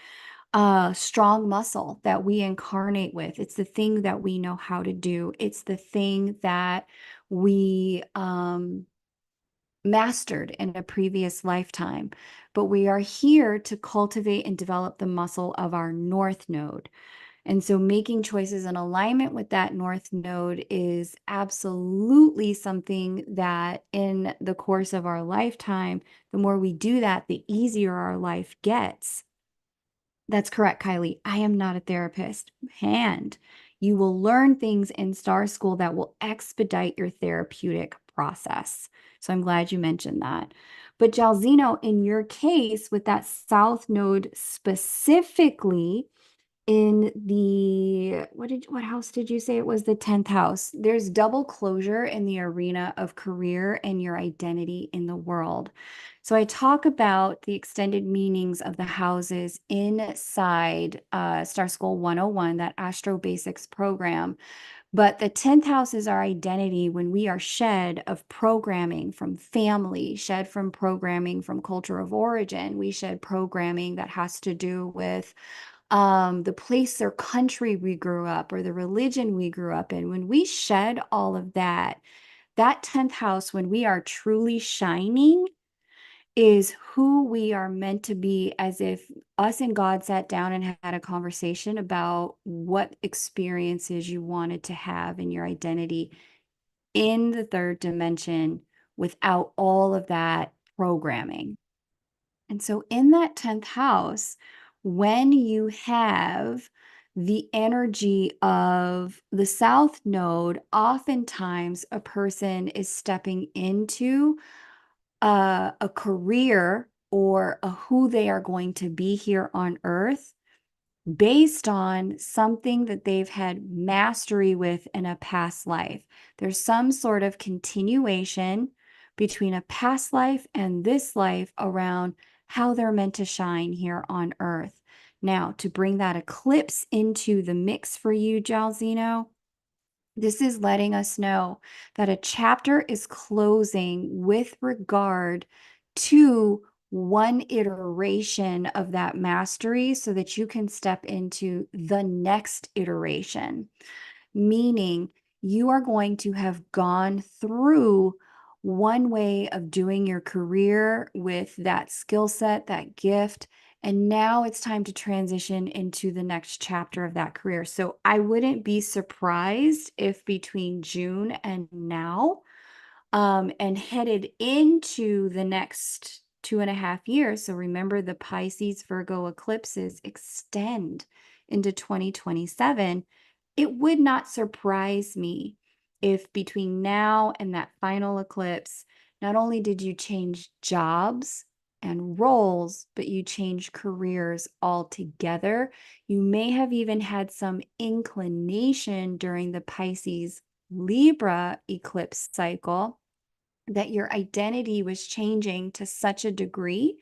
strong muscle that we incarnate with. It's the thing that we know how to do. It's the thing that we mastered in a previous lifetime. But we are here to cultivate and develop the muscle of our north node. And so making choices in alignment with that north node is absolutely something that in the course of our lifetime, the more we do that, the easier our life gets. That's correct, Kylie. I am not a therapist. You will learn things in Star School that will expedite your therapeutic process. So I'm glad you mentioned that. But Jalzino, in your case, with that South Node specifically, in the what house did you say it was? The 10th house. There's double closure in the arena of career and your identity in the world. So I talk about the extended meanings of the houses inside Star School 101, that Astro Basics program. But the 10th house is our identity when we are shed of programming from family, shed from programming from culture of origin. We shed programming that has to do with the place or country we grew up or the religion we grew up in. When we shed all of that, that 10th house, when we are truly shining, is who we are meant to be, as if us and God sat down and had a conversation about what experiences you wanted to have in your identity in the third dimension without all of that programming. And so in that 10th house, when you have the energy of the South Node, oftentimes a person is stepping into a career or who they are going to be here on Earth based on something that they've had mastery with in a past life. There's some sort of continuation between a past life and this life around how they're meant to shine here on Earth. Now, to bring that eclipse into the mix for you, Jalzino, this is letting us know that a chapter is closing with regard to one iteration of that mastery so that you can step into the next iteration. meaning you are going to have gone through one way of doing your career with that skill set, that gift, and now it's time to transition into the next chapter of that career. So I wouldn't be surprised if between June and now, and headed into the next 2.5 years. So remember, the Pisces Virgo eclipses extend into 2027. It would not surprise me if between now and that final eclipse, not only did you change jobs and roles, but you change careers altogether. You may have even had some inclination during the Pisces Libra eclipse cycle that your identity was changing to such a degree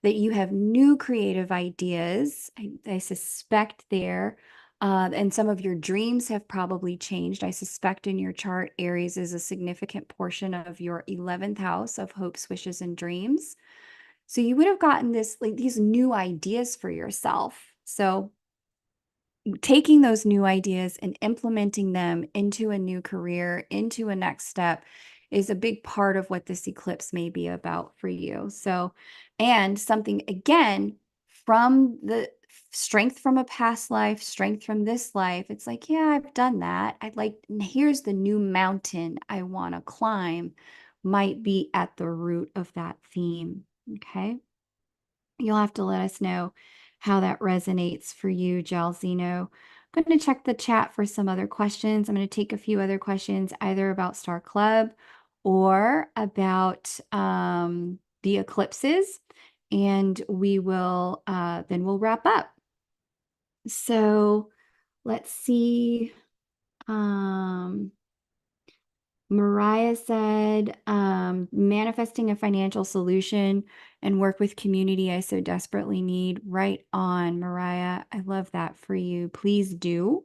that you have new creative ideas. I suspect there. And some of your dreams have probably changed. I suspect in your chart, Aries is a significant portion of your 11th house of hopes, wishes, and dreams. So you would have gotten these new ideas for yourself. So taking those new ideas and implementing them into a new career, into a next step, is a big part of what this eclipse may be about for you. So, and something again from the strength from a past life, strength from this life, it's like, yeah, I've done that. Here's the new mountain I want to climb, might be at the root of that theme. Okay. You'll have to let us know how that resonates for you, Jalzino. I'm going to check the chat for some other questions. I'm going to take a few other questions, either about Star Club or about the eclipses, and we will then we'll wrap up. So let's see. Mariah said, manifesting a financial solution and work with community I so desperately need. Right on, Mariah. I love that for you. Please do.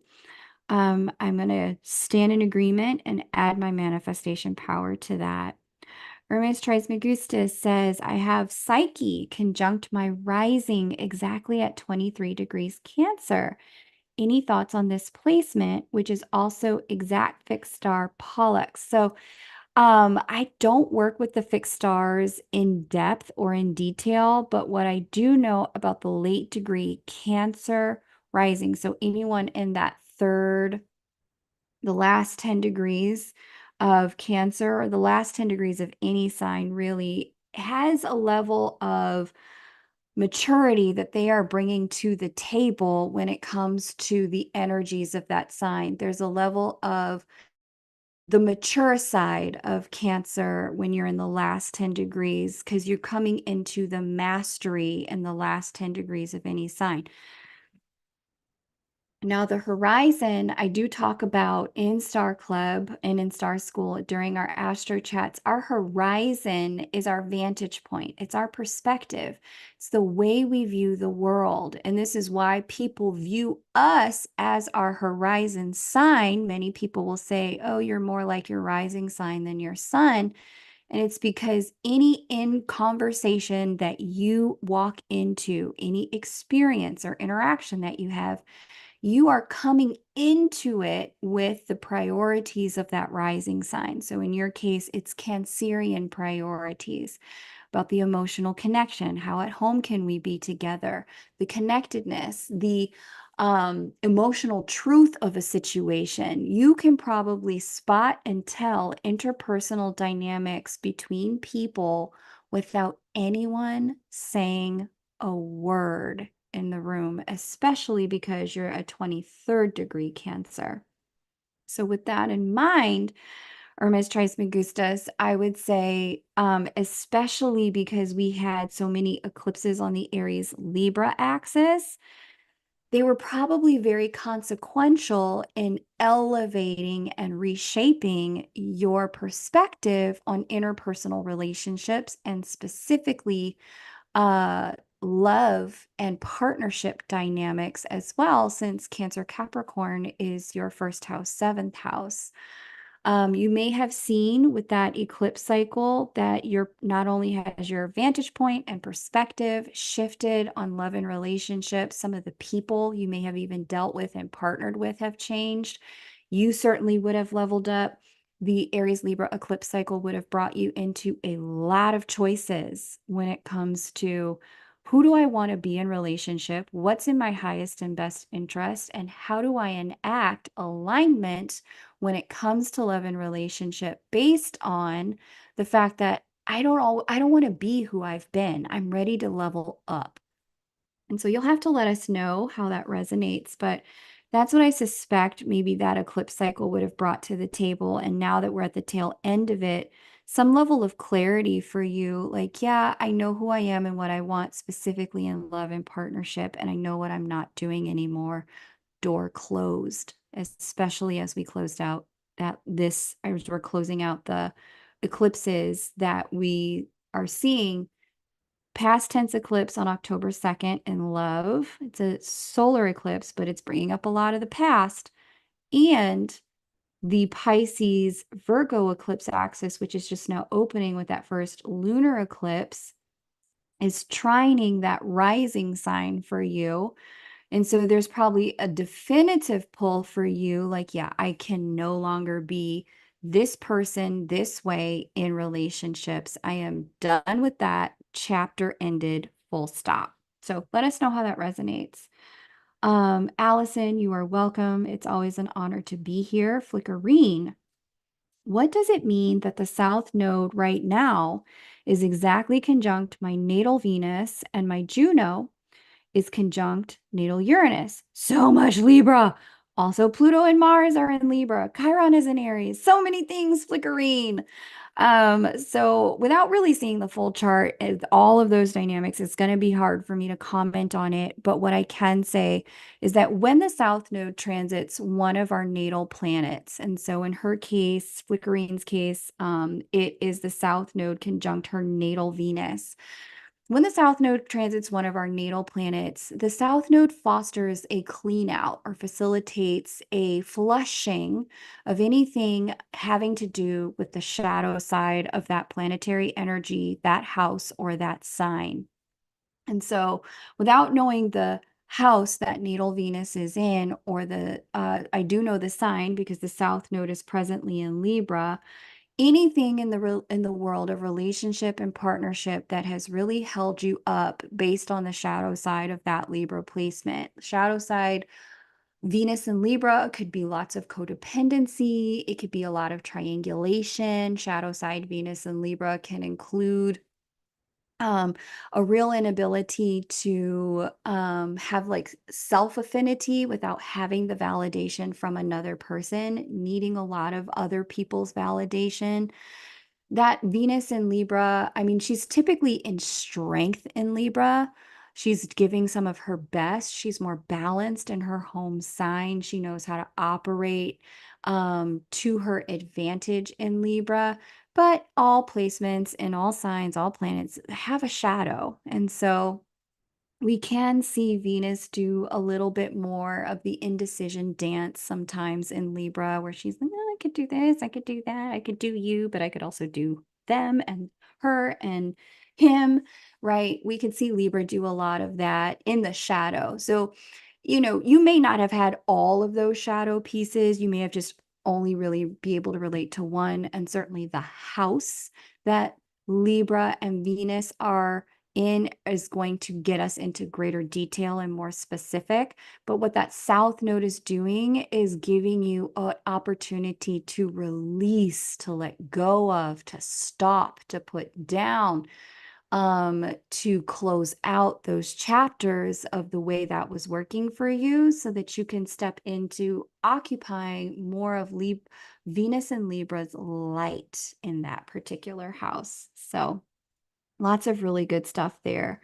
I'm going to stand in agreement and add my manifestation power to that. Hermes Trismegistus says, I have Psyche conjunct my rising exactly at 23 degrees Cancer. Any thoughts on this placement, which is also exact fixed star Pollux? So I don't work with the fixed stars in depth or in detail, but what I do know about the late degree Cancer rising, so anyone in that the last 10 degrees of Cancer, or the last 10 degrees of any sign, really has a level of maturity that they are bringing to the table when it comes to the energies of that sign. There's a level of the mature side of Cancer when you're in the last 10 degrees, because you're coming into the mastery in the last 10 degrees of any sign. Now, the horizon, I do talk about in Star Club and in Star School during our Astro Chats. Our horizon is our vantage point. It's our perspective. It's the way we view the world. And this is why people view us as our horizon sign. Many people will say, oh, you're more like your rising sign than your sun. And it's because any conversation that you walk into, any experience or interaction that you have, you are coming into it with the priorities of that rising sign. So in your case, it's Cancerian priorities about the emotional connection. How at home can we be together? The connectedness, the emotional truth of a situation. You can probably spot and tell interpersonal dynamics between people without anyone saying a word in the room, especially because you're a 23rd degree Cancer. So with that in mind, Hermes Trismegistus, I would say, especially because we had so many eclipses on the Aries Libra axis, they were probably very consequential in elevating and reshaping your perspective on interpersonal relationships, and specifically love and partnership dynamics as well, since Cancer Capricorn is your first house, seventh house. You may have seen with that eclipse cycle that you're not only has your vantage point and perspective shifted on love and relationships, some of the people you may have even dealt with and partnered with have changed. You certainly would have leveled up. The Aries Libra eclipse cycle would have brought you into a lot of choices when it comes to who do I want to be in relationship? What's in my highest and best interest? And how do I enact alignment when it comes to love and relationship based on the fact that I don't want to be who I've been. I'm ready to level up. And so you'll have to let us know how that resonates, but that's what I suspect maybe that eclipse cycle would have brought to the table. And now that we're at the tail end of it, some level of clarity for you, like, yeah, I know who I am and what I want specifically in love and partnership, and I know what I'm not doing anymore. Door closed, especially as we closed out as we're closing out the eclipses that we are seeing. Past tense eclipse on October 2nd in love. It's a solar eclipse, but it's bringing up a lot of the past. And the Pisces Virgo eclipse axis, which is just now opening with that first lunar eclipse, is trining that rising sign for you. And so there's probably a definitive pull for you, like, yeah, I can no longer be this person this way in relationships. I am done with that. Chapter ended, full stop. So let us know how that resonates. Allison, you are welcome. It's always an honor to be here. Flickerine, what does it mean that the South Node right now is exactly conjunct my natal Venus and my Juno is conjunct natal Uranus? So much Libra. Also, Pluto and Mars are in Libra. Chiron is in Aries. So many things flickering. So without really seeing the full chart, all of those dynamics, it's going to be hard for me to comment on it. But what I can say is that when the South Node transits one of our natal planets, and so in her case, Flickerine's case, it is the South Node conjunct her natal Venus. When the South Node transits one of our natal planets, the South Node fosters a clean out or facilitates a flushing of anything having to do with the shadow side of that planetary energy, that house, or that sign. And so, without knowing the house that natal Venus is in, or I do know the sign because the South Node is presently in Libra. Anything in the world of relationship and partnership that has really held you up based on the shadow side of that Libra placement. Shadow side, Venus in Libra could be lots of codependency. It could be a lot of triangulation. Shadow side Venus in Libra can include a real inability to have like self affinity without having the validation from another person, needing a lot of other people's validation. That Venus in Libra, I mean, she's typically in strength in Libra. She's giving some of her best. She's more balanced in her home sign. She knows how to operate to her advantage in Libra. But all placements in all signs, all planets have a shadow. And so we can see Venus do a little bit more of the indecision dance sometimes in Libra, where she's like, oh, I could do this, I could do that, I could do you, but I could also do them and her and him, right? We could see Libra do a lot of that in the shadow. So, you may not have had all of those shadow pieces. You may have just only really be able to relate to one, and certainly the house that Libra and Venus are in is going to get us into greater detail and more specific. But what that South Node is doing is giving you an opportunity to release, to let go of, to stop, to put down, to close out those chapters of the way that was working for you so that you can step into occupying more of Venus and Libra's light in that particular house. So lots of really good stuff there.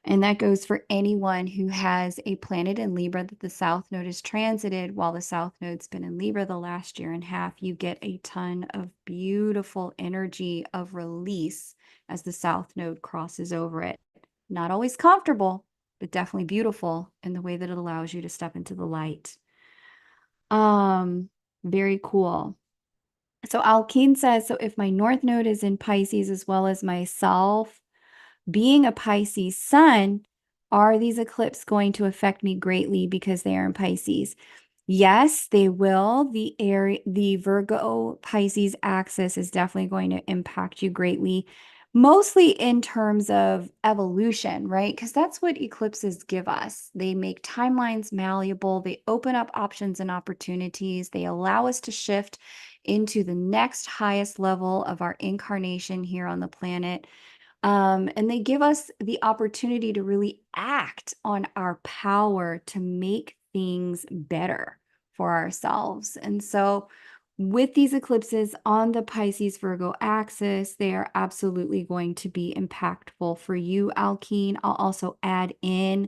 And that goes for anyone who has a planet in Libra that the South Node is transited while the South Node's been in Libra the last year and a half. You get a ton of beautiful energy of release as the South Node crosses over it. Not always comfortable, but definitely beautiful in the way that it allows you to step into the light. Very cool. So Alkeen says, so if my North Node is in Pisces as well as myself, being a Pisces sun, are these eclipses going to affect me greatly because they are in Pisces? Yes, they will. The Virgo Pisces axis is definitely going to impact you greatly, mostly in terms of evolution, right? Because that's what eclipses give us. They make timelines malleable, they open up options and opportunities, they allow us to shift into the next highest level of our incarnation here on the planet. And they give us the opportunity to really act on our power to make things better for ourselves. And so, with these eclipses on the Pisces Virgo axis, they are absolutely going to be impactful for you, Alkene. I'll also add in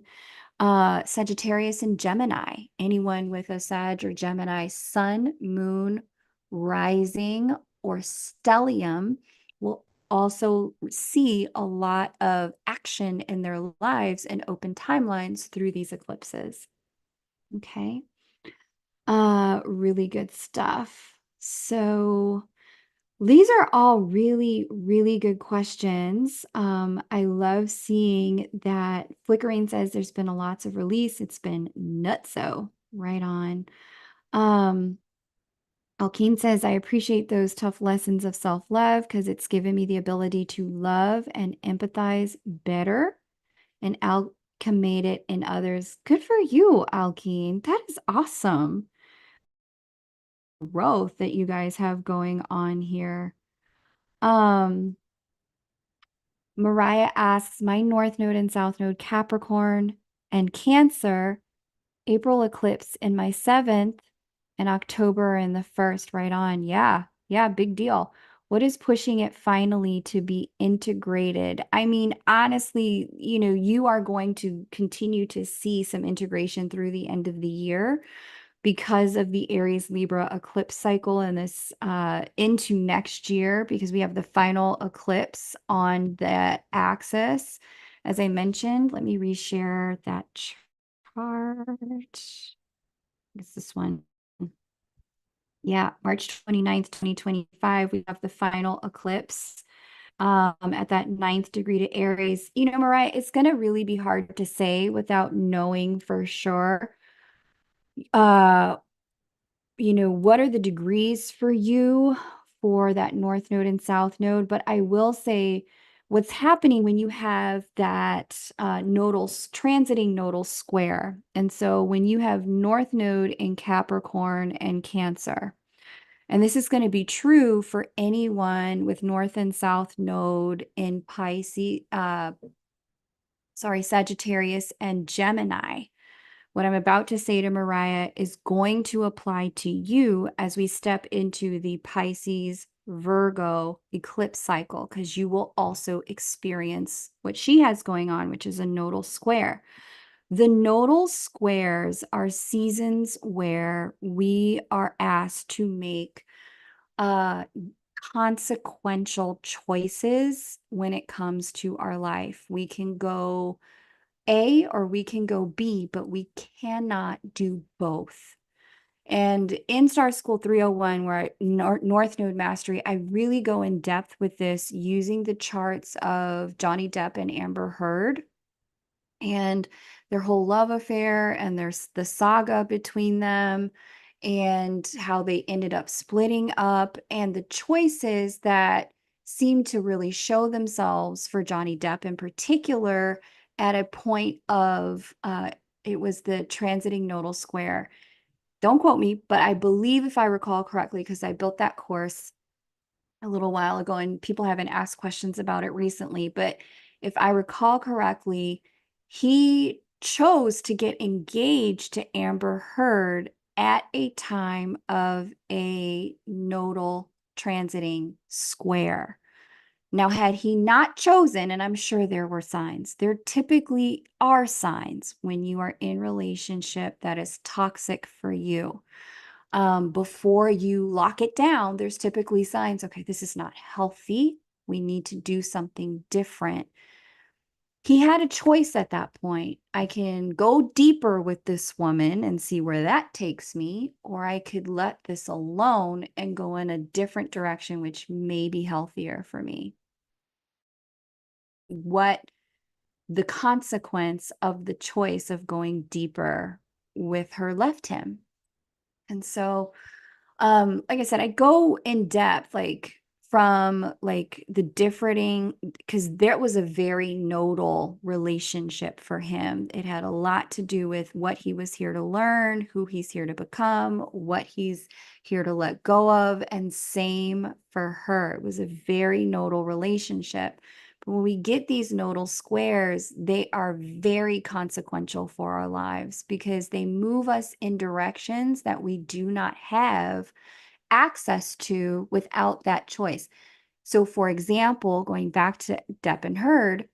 Sagittarius and Gemini. Anyone with a Sag or Gemini sun, moon, rising, or stellium will also see a lot of action in their lives and open timelines through these eclipses. Okay. Really good stuff. So these are all really, really good questions. I love seeing that Flickering says there's been a lots of release. It's been nutso. Right on. Alkeen says, I appreciate those tough lessons of self-love because it's given me the ability to love and empathize better and alchemate it in others. Good for you, Alkeen. That is awesome growth that you guys have going on here. Mariah asks, my North Node and South Node Capricorn and Cancer, April eclipse in my 7th and October in the 1st, right on. Yeah, big deal. What is pushing it finally to be integrated? I mean, honestly, you are going to continue to see some integration through the end of the year because of the Aries Libra eclipse cycle and this into next year, because we have the final eclipse on that axis. As I mentioned, let me reshare that chart. It's this one. Yeah, March 29th, 2025, we have the final eclipse at that 9th degree to Aries. Mariah, it's going to really be hard to say without knowing for sure uh what are the degrees for you for that North Node and South Node? But I will say what's happening when you have that transiting nodal square. And so when you have North Node in Capricorn and Cancer, and this is going to be true for anyone with North and South Node in Pisces, Sagittarius and Gemini. What I'm about to say to Mariah is going to apply to you as we step into the Pisces Virgo eclipse cycle, because you will also experience what she has going on, which is a nodal square. The nodal squares are seasons where we are asked to make consequential choices when it comes to our life. We can go A or we can go B, but we cannot do both. And in Star School 301, where North Node Mastery, I really go in depth with this using the charts of Johnny Depp and Amber Heard and their whole love affair, and there's the saga between them and how they ended up splitting up, and the choices that seem to really show themselves for Johnny Depp in particular at a point of it was the transiting nodal square. Don't quote me, but I believe, if I recall correctly, because I built that course a little while ago and people haven't asked questions about it recently, but if I recall correctly, he chose to get engaged to Amber Heard at a time of a nodal transiting square. Now, had he not chosen, and I'm sure there were signs, there typically are signs when you are in relationship that is toxic for you. Before you lock it down, there's typically signs, okay, this is not healthy. We need to do something different. He had a choice at that point. I can go deeper with this woman and see where that takes me, or I could let this alone and go in a different direction, which may be healthier for me. What the consequence of the choice of going deeper with her left him. And so, like I said, I go in depth, like from like the differing, because there was a very nodal relationship for him. It had a lot to do with what he was here to learn, who he's here to become, what he's here to let go of, and same for her. It was a very nodal relationship. But when we get these nodal squares, they are very consequential for our lives because they move us in directions that we do not have access to without that choice. So, for example, going back to Depp and Heard,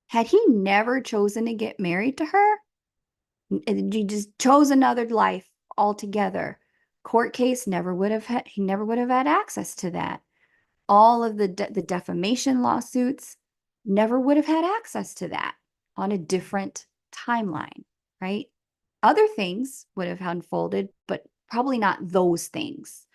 had he never chosen to get married to her, he just chose another life altogether. Court case never would have had, he never would have had access to that. All of the defamation lawsuits never would have had access to that on a different timeline, right? Other things would have unfolded, but probably not those things.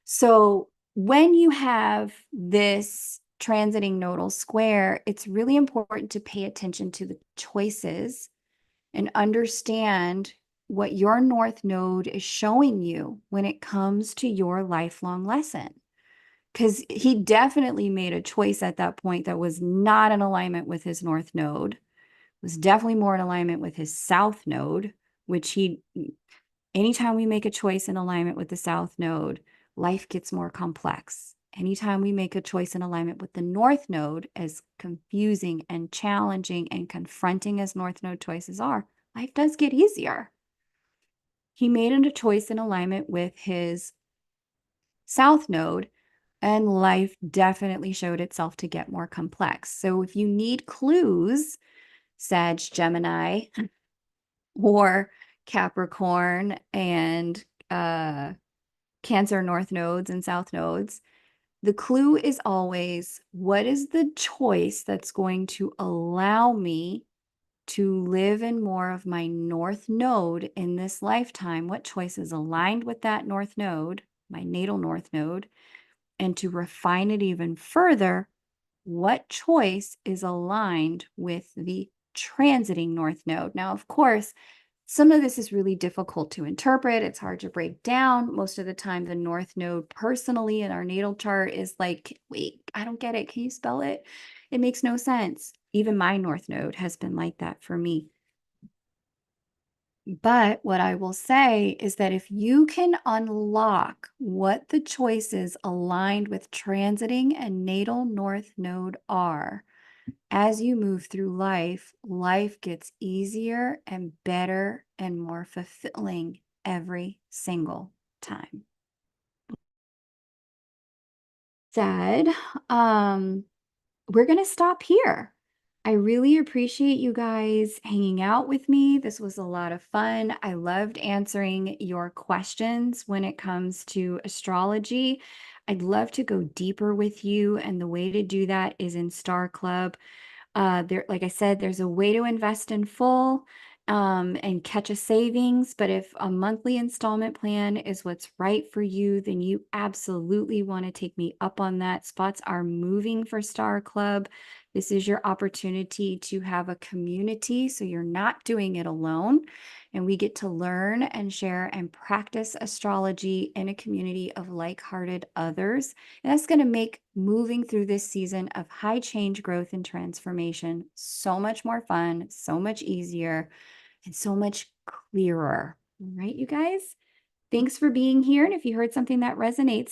So when you have this transiting nodal square, it's really important to pay attention to the choices and understand what your North Node is showing you when it comes to your lifelong lesson. Because he definitely made a choice at that point that was not in alignment with his North Node, was definitely more in alignment with his South Node, which anytime we make a choice in alignment with the South Node, life gets more complex. Anytime we make a choice in alignment with the North Node, as confusing and challenging and confronting as North Node choices are, life does get easier. He made a choice in alignment with his South Node, and life definitely showed itself to get more complex. So if you need clues, Sag, Gemini, or Capricorn and Cancer North nodes and South nodes, the clue is always, what is the choice that's going to allow me to live in more of my North node in this lifetime? What choice is aligned with that North node, my natal North node? And to refine it even further, what choice is aligned with the transiting North node? Now, of course, some of this is really difficult to interpret. It's hard to break down. Most of the time, the North node personally in our natal chart is like, wait, I don't get it. Can you spell it? It makes no sense. Even my North node has been like that for me. But what I will say is that if you can unlock what the choices aligned with transiting and natal North node are, as you move through life, life gets easier and better and more fulfilling every single time. Said, we're going to stop here. I really appreciate you guys hanging out with me. This was a lot of fun. I loved answering your questions when it comes to astrology. I'd love to go deeper with you, and the way to do that is in Star Club. Like I said, there's a way to invest in full and catch a savings. But if a monthly installment plan is what's right for you, then you absolutely want to take me up on that. Spots are moving for Star Club. This is your opportunity to have a community, so you're not doing it alone. And we get to learn and share and practice astrology in a community of like-hearted others. And that's going to make moving through this season of high change, growth, and transformation so much more fun, so much easier, and so much clearer. All right, you guys? Thanks for being here. And if you heard something that resonates,